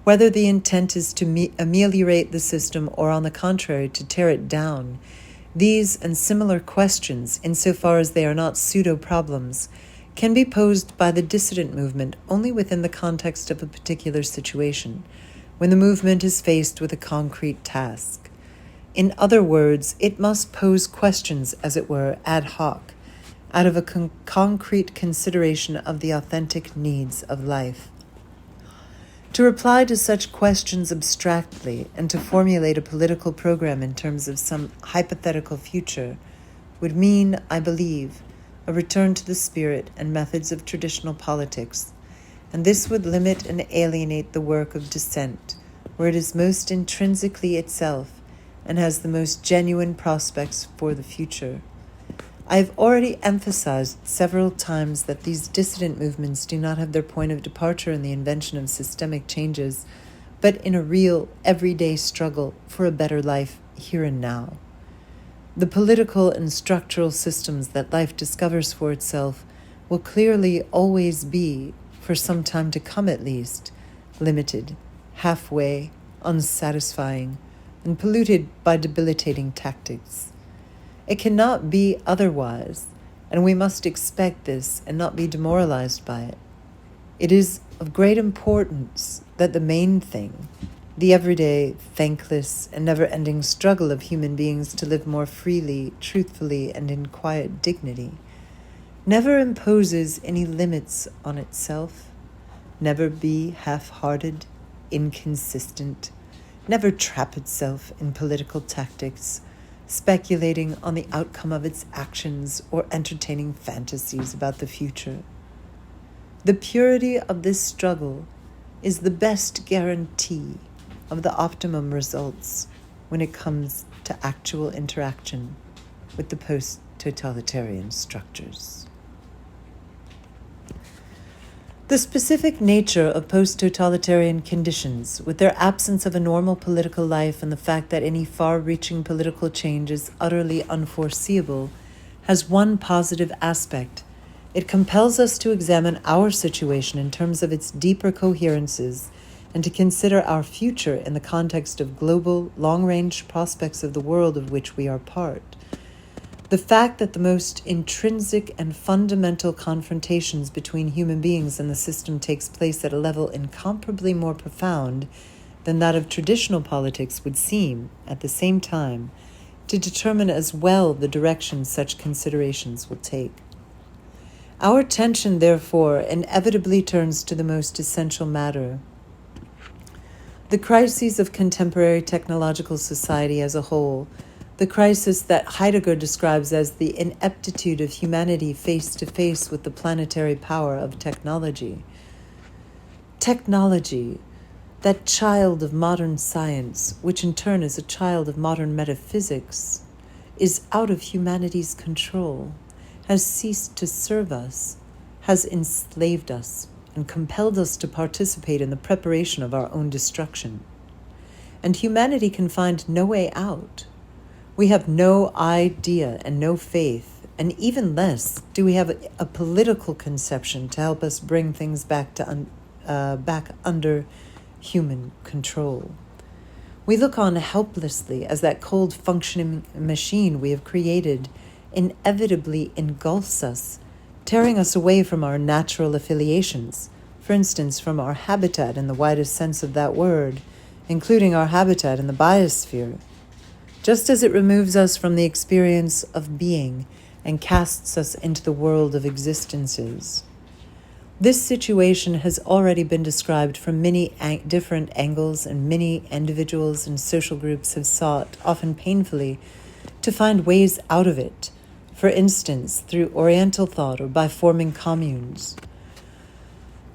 whether the intent is to ameliorate the system or on the contrary to tear it down, these and similar questions, insofar as they are not pseudo-problems, can be posed by the dissident movement only within the context of a particular situation, when the movement is faced with a concrete task. In other words, it must pose questions, as it were, ad hoc, out of a concrete consideration of the authentic needs of life. To reply to such questions abstractly and to formulate a political program in terms of some hypothetical future would mean, I believe, a return to the spirit and methods of traditional politics, and this would limit and alienate the work of dissent, where it is most intrinsically itself and has the most genuine prospects for the future. I have already emphasized several times that these dissident movements do not have their point of departure in the invention of systemic changes, but in a real, everyday struggle for a better life here and now. The political and structural systems that life discovers for itself will clearly always be, for some time to come at least, limited, halfway, unsatisfying, and polluted by debilitating tactics. It cannot be otherwise, and we must expect this and not be demoralized by it. It is of great importance that the main thing, the everyday, thankless, and never-ending struggle of human beings to live more freely, truthfully, and in quiet dignity, never imposes any limits on itself, never be half-hearted, inconsistent, never trap itself in political tactics, speculating on the outcome of its actions or entertaining fantasies about the future. The purity of this struggle is the best guarantee of the optimum results when it comes to actual interaction with the post-totalitarian structures. The specific nature of post-totalitarian conditions, with their absence of a normal political life and the fact that any far-reaching political change is utterly unforeseeable, has one positive aspect. It compels us to examine our situation in terms of its deeper coherences and to consider our future in the context of global, long-range prospects of the world of which we are part. The fact that the most intrinsic and fundamental confrontations between human beings and the system takes place at a level incomparably more profound than that of traditional politics would seem, at the same time, to determine as well the direction such considerations will take. Our attention, therefore, inevitably turns to the most essential matter. The crises of contemporary technological society as a whole, the crisis that Heidegger describes as the ineptitude of humanity face to face with the planetary power of technology. Technology, that child of modern science, which in turn is a child of modern metaphysics, is out of humanity's control, has ceased to serve us, has enslaved us, and compelled us to participate in the preparation of our own destruction. And humanity can find no way out. We have no idea and no faith, and even less do we have a political conception to help us bring things back under human control. We look on helplessly as that cold functioning machine we have created inevitably engulfs us, tearing us away from our natural affiliations, for instance, from our habitat in the widest sense of that word, including our habitat in the biosphere, just as it removes us from the experience of being and casts us into the world of existences. This situation has already been described from many different angles, and many individuals and social groups have sought, often painfully, to find ways out of it, for instance, through Oriental thought or by forming communes.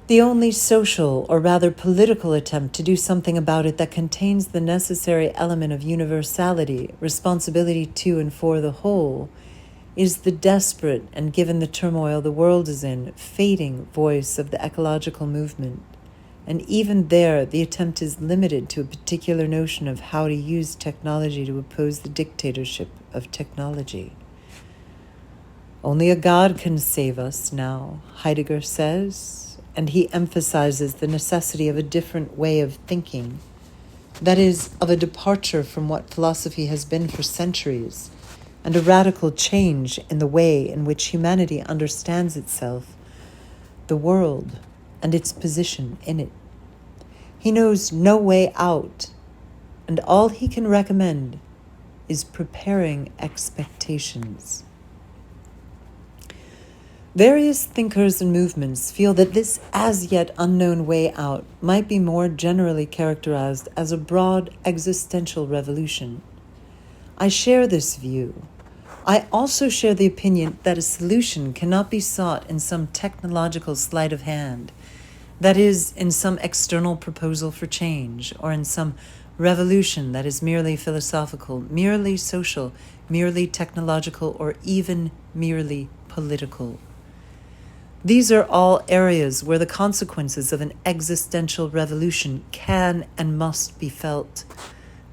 The only social, or rather political, attempt to do something about it that contains the necessary element of universality, responsibility to and for the whole, is the desperate, and given the turmoil the world is in, fading voice of the ecological movement. And even there, the attempt is limited to a particular notion of how to use technology to oppose the dictatorship of technology. Only a God can save us now, Heidegger says, and he emphasizes the necessity of a different way of thinking, that is, of a departure from what philosophy has been for centuries, and a radical change in the way in which humanity understands itself, the world, and its position in it. He knows no way out, and all he can recommend is preparing expectations. Various thinkers and movements feel that this as yet unknown way out might be more generally characterized as a broad existential revolution. I share this view. I also share the opinion that a solution cannot be sought in some technological sleight of hand, that is, in some external proposal for change, or in some revolution that is merely philosophical, merely social, merely technological, or even merely political. These are all areas where the consequences of an existential revolution can and must be felt,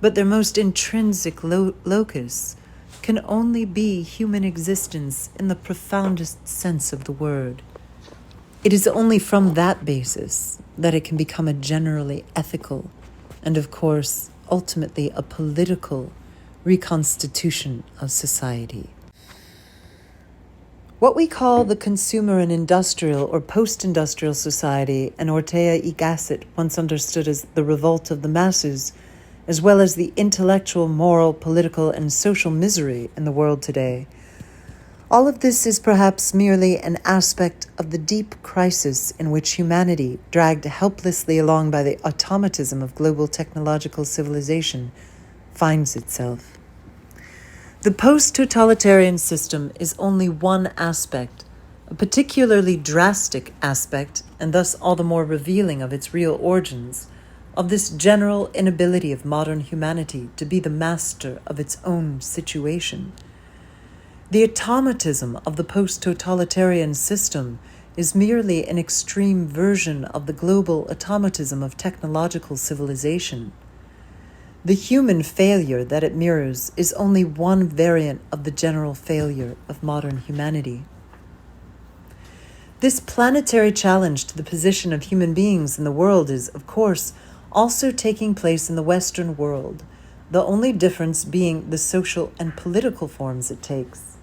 but their most intrinsic locus can only be human existence in the profoundest sense of the word. It is only from that basis that it can become a generally ethical and, of course, ultimately a political reconstitution of society. What we call the consumer and industrial or post-industrial society, and Ortega y Gasset once understood as the revolt of the masses, as well as the intellectual, moral, political, and social misery in the world today. All of this is perhaps merely an aspect of the deep crisis in which humanity, dragged helplessly along by the automatism of global technological civilization, finds itself. The post-totalitarian system is only one aspect, a particularly drastic aspect, and thus all the more revealing of its real origins, of this general inability of modern humanity to be the master of its own situation. The automatism of the post-totalitarian system is merely an extreme version of the global automatism of technological civilization. The human failure that it mirrors is only one variant of the general failure of modern humanity. This planetary challenge to the position of human beings in the world is, of course, also taking place in the Western world, the only difference being the social and political forms it takes.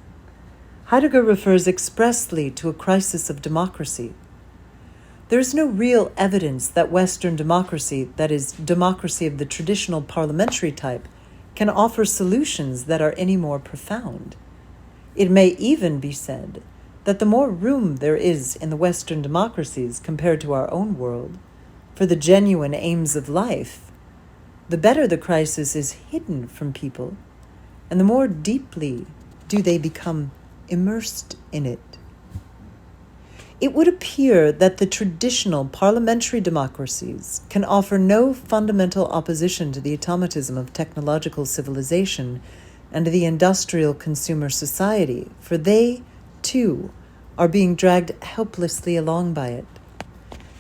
Heidegger refers expressly to a crisis of democracy. There is no real evidence that Western democracy, that is, democracy of the traditional parliamentary type, can offer solutions that are any more profound. It may even be said that the more room there is in the Western democracies compared to our own world for the genuine aims of life, the better the crisis is hidden from people, and the more deeply do they become immersed in it. It would appear that the traditional parliamentary democracies can offer no fundamental opposition to the automatism of technological civilization and the industrial consumer society, for they, too, are being dragged helplessly along by it.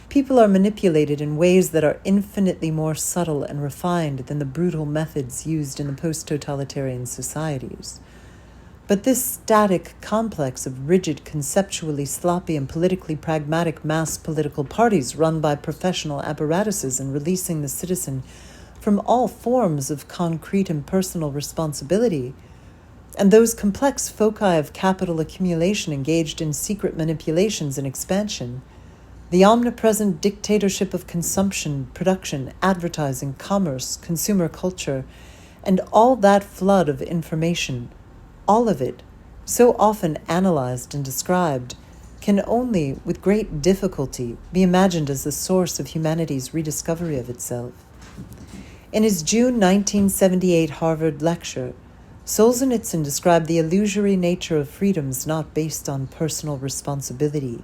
People are manipulated in ways that are infinitely more subtle and refined than the brutal methods used in the post-totalitarian societies. But this static complex of rigid, conceptually sloppy, and politically pragmatic mass political parties run by professional apparatuses and releasing the citizen from all forms of concrete and personal responsibility, and those complex foci of capital accumulation engaged in secret manipulations and expansion, the omnipresent dictatorship of consumption, production, advertising, commerce, consumer culture, and all that flood of information, all of it, so often analyzed and described, can only, with great difficulty, be imagined as the source of humanity's rediscovery of itself. In his June 1978 Harvard lecture, Solzhenitsyn described the illusory nature of freedoms not based on personal responsibility,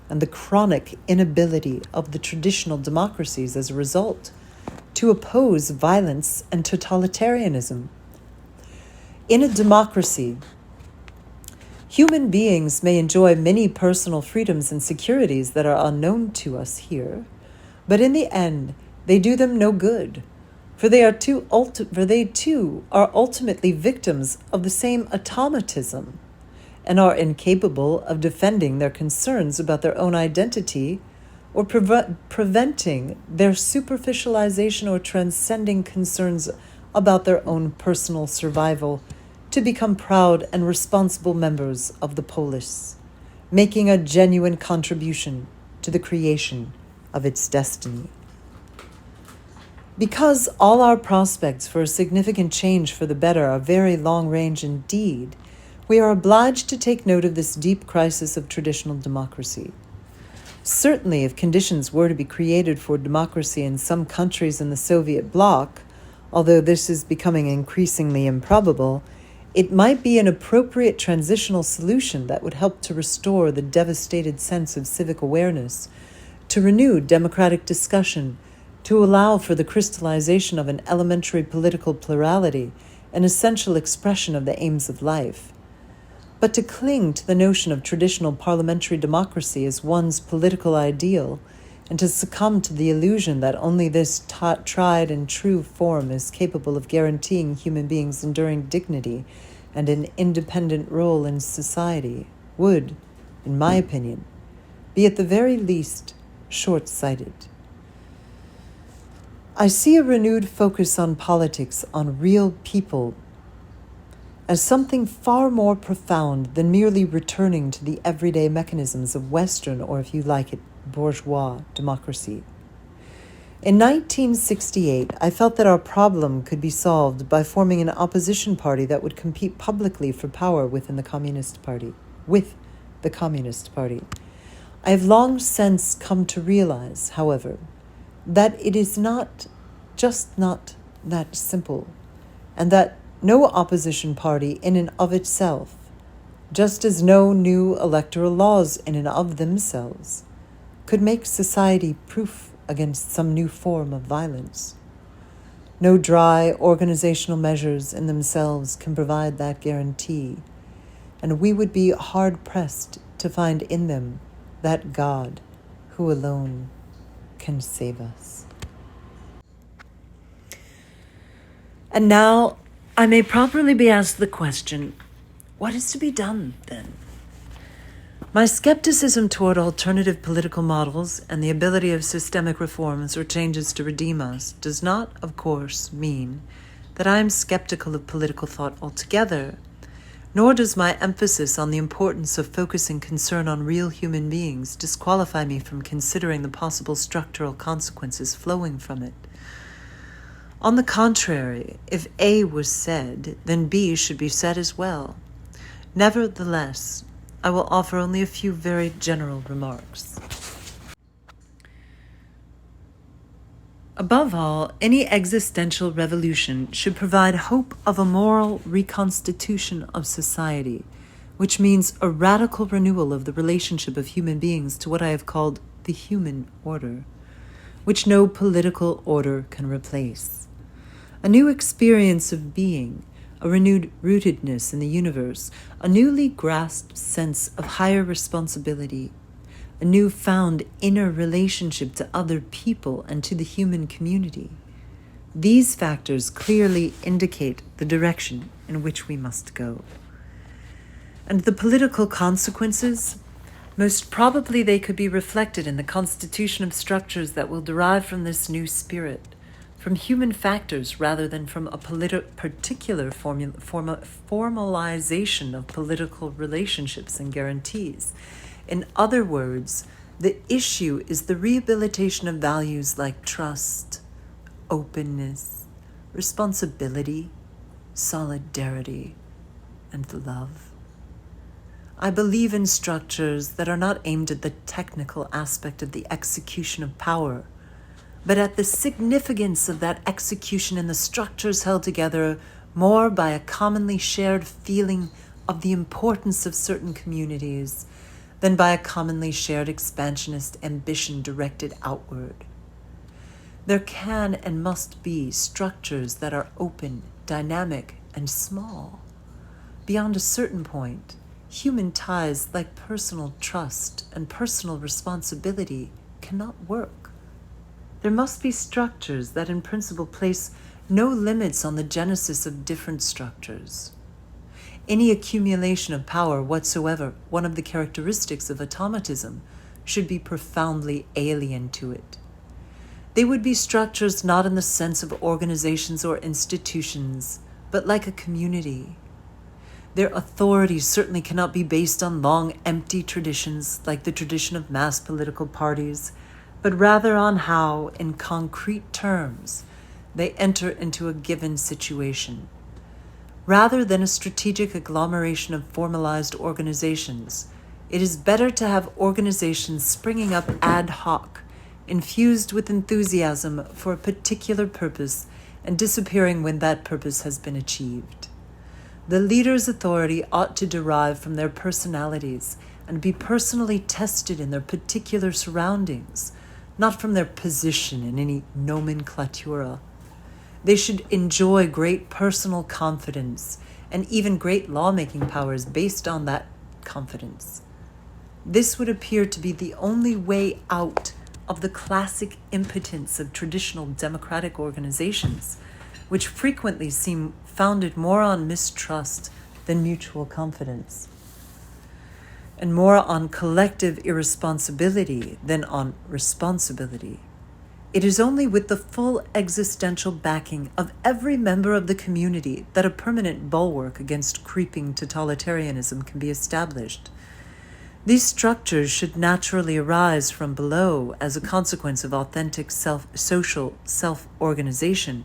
and the chronic inability of the traditional democracies as a result to oppose violence and totalitarianism. In a democracy, human beings may enjoy many personal freedoms and securities that are unknown to us here, but in the end, they do them no good, for they too are ultimately victims of the same automatism and are incapable of defending their concerns about their own identity or preventing their superficialization or transcending concerns about their own personal survival to become proud and responsible members of the polis, making a genuine contribution to the creation of its destiny. Because all our prospects for a significant change for the better are very long range indeed, we are obliged to take note of this deep crisis of traditional democracy. Certainly, if conditions were to be created for democracy in some countries in the Soviet bloc, although this is becoming increasingly improbable, it might be an appropriate transitional solution that would help to restore the devastated sense of civic awareness, to renew democratic discussion, to allow for the crystallization of an elementary political plurality, an essential expression of the aims of life. But to cling to the notion of traditional parliamentary democracy as one's political ideal, and to succumb to the illusion that only this tried and true form is capable of guaranteeing human beings enduring dignity and an independent role in society, would, in my opinion, be at the very least short-sighted. I see a renewed focus on politics, on real people, as something far more profound than merely returning to the everyday mechanisms of Western, or if you like it, bourgeois democracy. In 1968, I felt that our problem could be solved by forming an opposition party that would compete publicly for power within the Communist Party, with the Communist Party. I have long since come to realize, however, that it is not that simple, and that no opposition party in and of itself, just as no new electoral laws in and of themselves, could make society proof against some new form of violence. No dry organizational measures in themselves can provide that guarantee, and we would be hard-pressed to find in them that God who alone can save us. And now I may properly be asked the question, what is to be done then? My skepticism toward alternative political models and the ability of systemic reforms or changes to redeem us does not, of course, mean that I am skeptical of political thought altogether, nor does my emphasis on the importance of focusing concern on real human beings disqualify me from considering the possible structural consequences flowing from it. On the contrary, if A was said, then B should be said as well. Nevertheless, I will offer only a few very general remarks. Above all, any existential revolution should provide hope of a moral reconstitution of society, which means a radical renewal of the relationship of human beings to what I have called the human order, which no political order can replace. A new experience of being, a renewed rootedness in the universe, a newly grasped sense of higher responsibility, a newfound inner relationship to other people and to the human community. These factors clearly indicate the direction in which we must go. And the political consequences? Most probably they could be reflected in the constitution of structures that will derive from this new spirit, from human factors rather than from a particular formalization of political relationships and guarantees. In other words, the issue is the rehabilitation of values like trust, openness, responsibility, solidarity, and love. I believe in structures that are not aimed at the technical aspect of the execution of power, but at the significance of that execution in the structures held together more by a commonly shared feeling of the importance of certain communities than by a commonly shared expansionist ambition directed outward. There can and must be structures that are open, dynamic, and small. Beyond a certain point, human ties like personal trust and personal responsibility cannot work. There must be structures that in principle place no limits on the genesis of different structures. Any accumulation of power whatsoever, one of the characteristics of automatism, should be profoundly alien to it. They would be structures not in the sense of organizations or institutions, but like a community. Their authority certainly cannot be based on long, empty traditions like the tradition of mass political parties, but rather on how, in concrete terms, they enter into a given situation. Rather than a strategic agglomeration of formalized organizations, it is better to have organizations springing up ad hoc, infused with enthusiasm for a particular purpose and disappearing when that purpose has been achieved. The leader's authority ought to derive from their personalities and be personally tested in their particular surroundings, not from their position in any nomenclatura. They should enjoy great personal confidence and even great lawmaking powers based on that confidence. This would appear to be the only way out of the classic impotence of traditional democratic organizations, which frequently seem founded more on mistrust than mutual confidence, and more on collective irresponsibility than on responsibility. It is only with the full existential backing of every member of the community that a permanent bulwark against creeping totalitarianism can be established. These structures should naturally arise from below as a consequence of authentic social self-organization.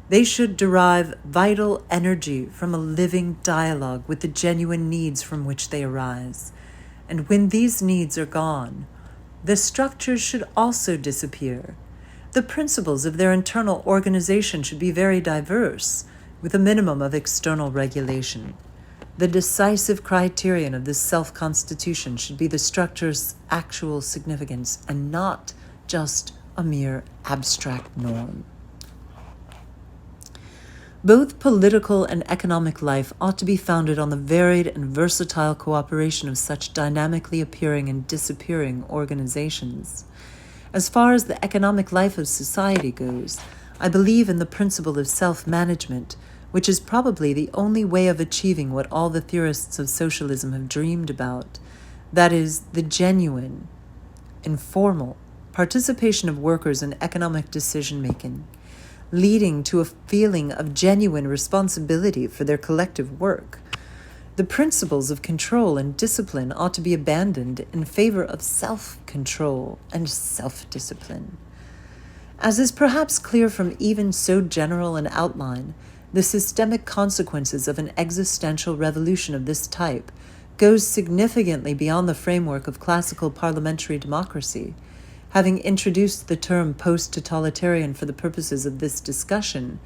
They should derive vital energy from a living dialogue with the genuine needs from which they arise. And when these needs are gone, the structures should also disappear. The principles of their internal organization should be very diverse, with a minimum of external regulation. The decisive criterion of this self-constitution should be the structure's actual significance and not just a mere abstract norm. Both political and economic life ought to be founded on the varied and versatile cooperation of such dynamically appearing and disappearing organizations. As far as the economic life of society goes, I believe in the principle of self-management, which is probably the only way of achieving what all the theorists of socialism have dreamed about, that is, the genuine, informal participation of workers in economic decision-making, leading to a feeling of genuine responsibility for their collective work. The principles of control and discipline ought to be abandoned in favor of self-control and self-discipline. As is perhaps clear from even so general an outline, the systemic consequences of an existential revolution of this type goes significantly beyond the framework of classical parliamentary democracy. Having introduced the term post-totalitarian for the purposes of this discussion,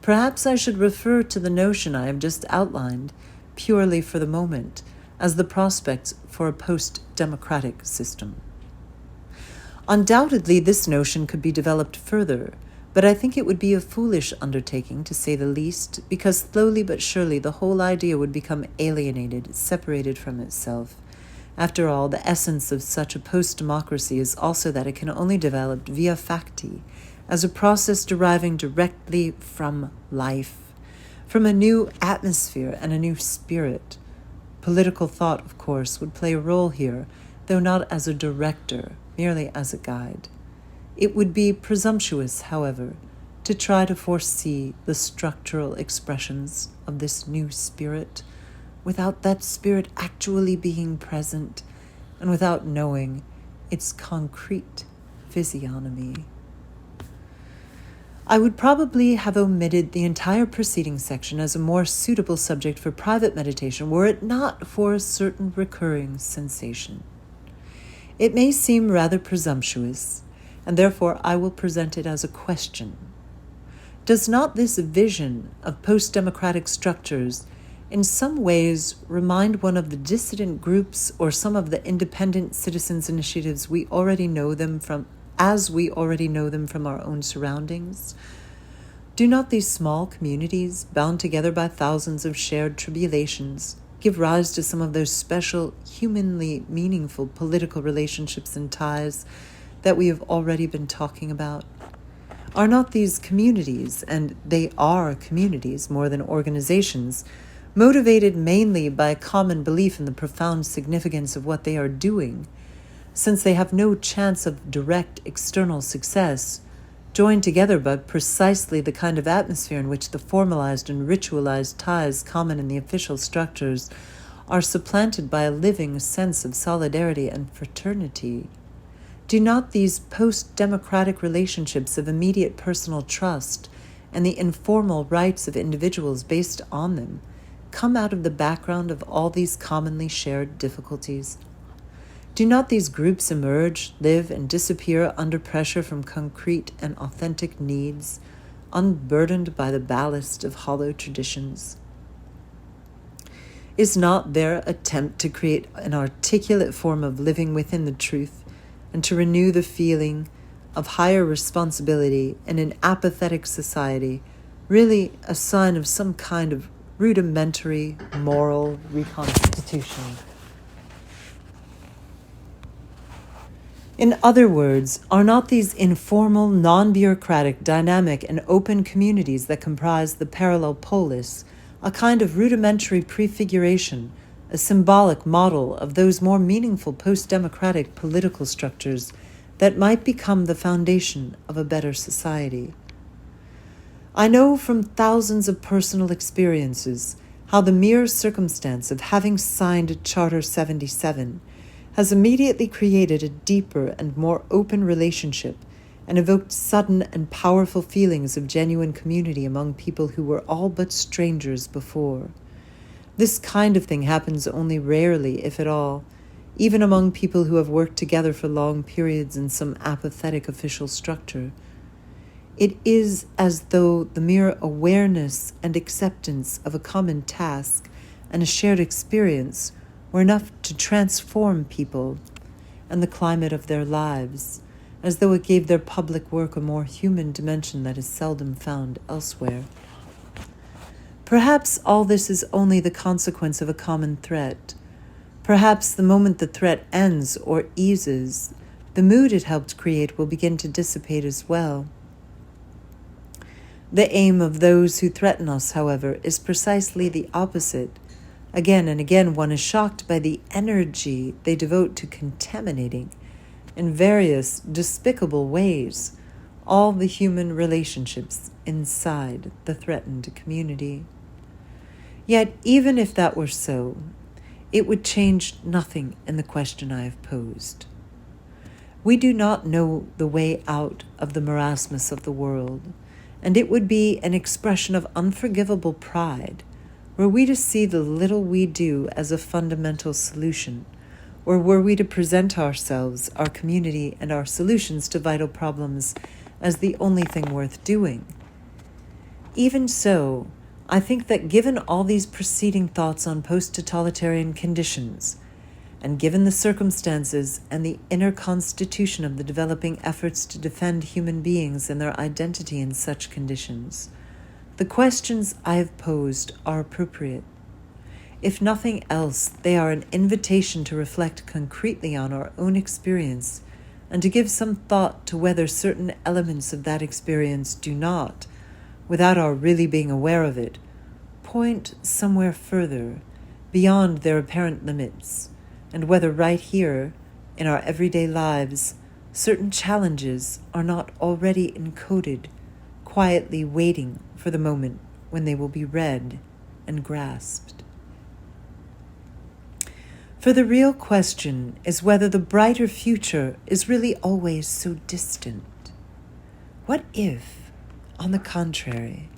perhaps I should refer to the notion I have just outlined, purely for the moment, as the prospects for a post-democratic system. Undoubtedly, this notion could be developed further, but I think it would be a foolish undertaking, to say the least, because slowly but surely the whole idea would become alienated, separated from itself. After all, the essence of such a post-democracy is also that it can only develop via facti, as a process deriving directly from life, from a new atmosphere and a new spirit. Political thought, of course, would play a role here, though not as a director, merely as a guide. It would be presumptuous, however, to try to foresee the structural expressions of this new spirit without that spirit actually being present and without knowing its concrete physiognomy. I would probably have omitted the entire preceding section as a more suitable subject for private meditation were it not for a certain recurring sensation. It may seem rather presumptuous, and therefore I will present it as a question. Does not this vision of post-democratic structures in some ways remind one of the dissident groups or some of the independent citizens' initiatives we already know them from our own surroundings? Do not these small communities, bound together by thousands of shared tribulations, give rise to some of those special, humanly meaningful political relationships and ties that we have already been talking about? Are not these communities, and they are communities more than organizations, motivated mainly by a common belief in the profound significance of what they are doing, since they have no chance of direct external success, joined together by precisely the kind of atmosphere in which the formalized and ritualized ties common in the official structures are supplanted by a living sense of solidarity and fraternity? Do not these post-democratic relationships of immediate personal trust and the informal rights of individuals based on them come out of the background of all these commonly shared difficulties? Do not these groups emerge, live, and disappear under pressure from concrete and authentic needs, unburdened by the ballast of hollow traditions? Is not their attempt to create an articulate form of living within the truth and to renew the feeling of higher responsibility in an apathetic society really a sign of some kind of rudimentary moral reconstitution? In other words, are not these informal, non-bureaucratic, dynamic, and open communities that comprise the parallel polis a kind of rudimentary prefiguration, a symbolic model of those more meaningful post-democratic political structures that might become the foundation of a better society? I know from thousands of personal experiences how the mere circumstance of having signed Charter 77 has immediately created a deeper and more open relationship and evoked sudden and powerful feelings of genuine community among people who were all but strangers before. This kind of thing happens only rarely, if at all, even among people who have worked together for long periods in some apathetic official structure. It is as though the mere awareness and acceptance of a common task and a shared experience were enough to transform people and the climate of their lives, as though it gave their public work a more human dimension that is seldom found elsewhere. Perhaps all this is only the consequence of a common threat. Perhaps the moment the threat ends or eases, the mood it helped create will begin to dissipate as well. The aim of those who threaten us, however, is precisely the opposite. Again and again, one is shocked by the energy they devote to contaminating, in various despicable ways, all the human relationships inside the threatened community. Yet, even if that were so, it would change nothing in the question I have posed. We do not know the way out of the marasmus of the world, and it would be an expression of unforgivable pride were we to see the little we do as a fundamental solution, or were we to present ourselves, our community, and our solutions to vital problems as the only thing worth doing. Even so, I think that given all these preceding thoughts on post-totalitarian conditions, and given the circumstances and the inner constitution of the developing efforts to defend human beings and their identity in such conditions, the questions I have posed are appropriate. If nothing else, they are an invitation to reflect concretely on our own experience and to give some thought to whether certain elements of that experience do not, without our really being aware of it, point somewhere further, beyond their apparent limits, and whether right here, in our everyday lives, certain challenges are not already encoded, quietly waiting for the moment when they will be read and grasped. For the real question is whether the brighter future is really always so distant. What if, on the contrary,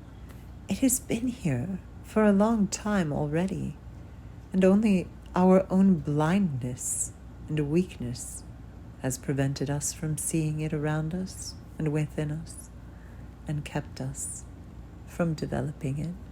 it has been here for a long time already, and only our own blindness and weakness has prevented us from seeing it around us and within us, and kept us from developing it?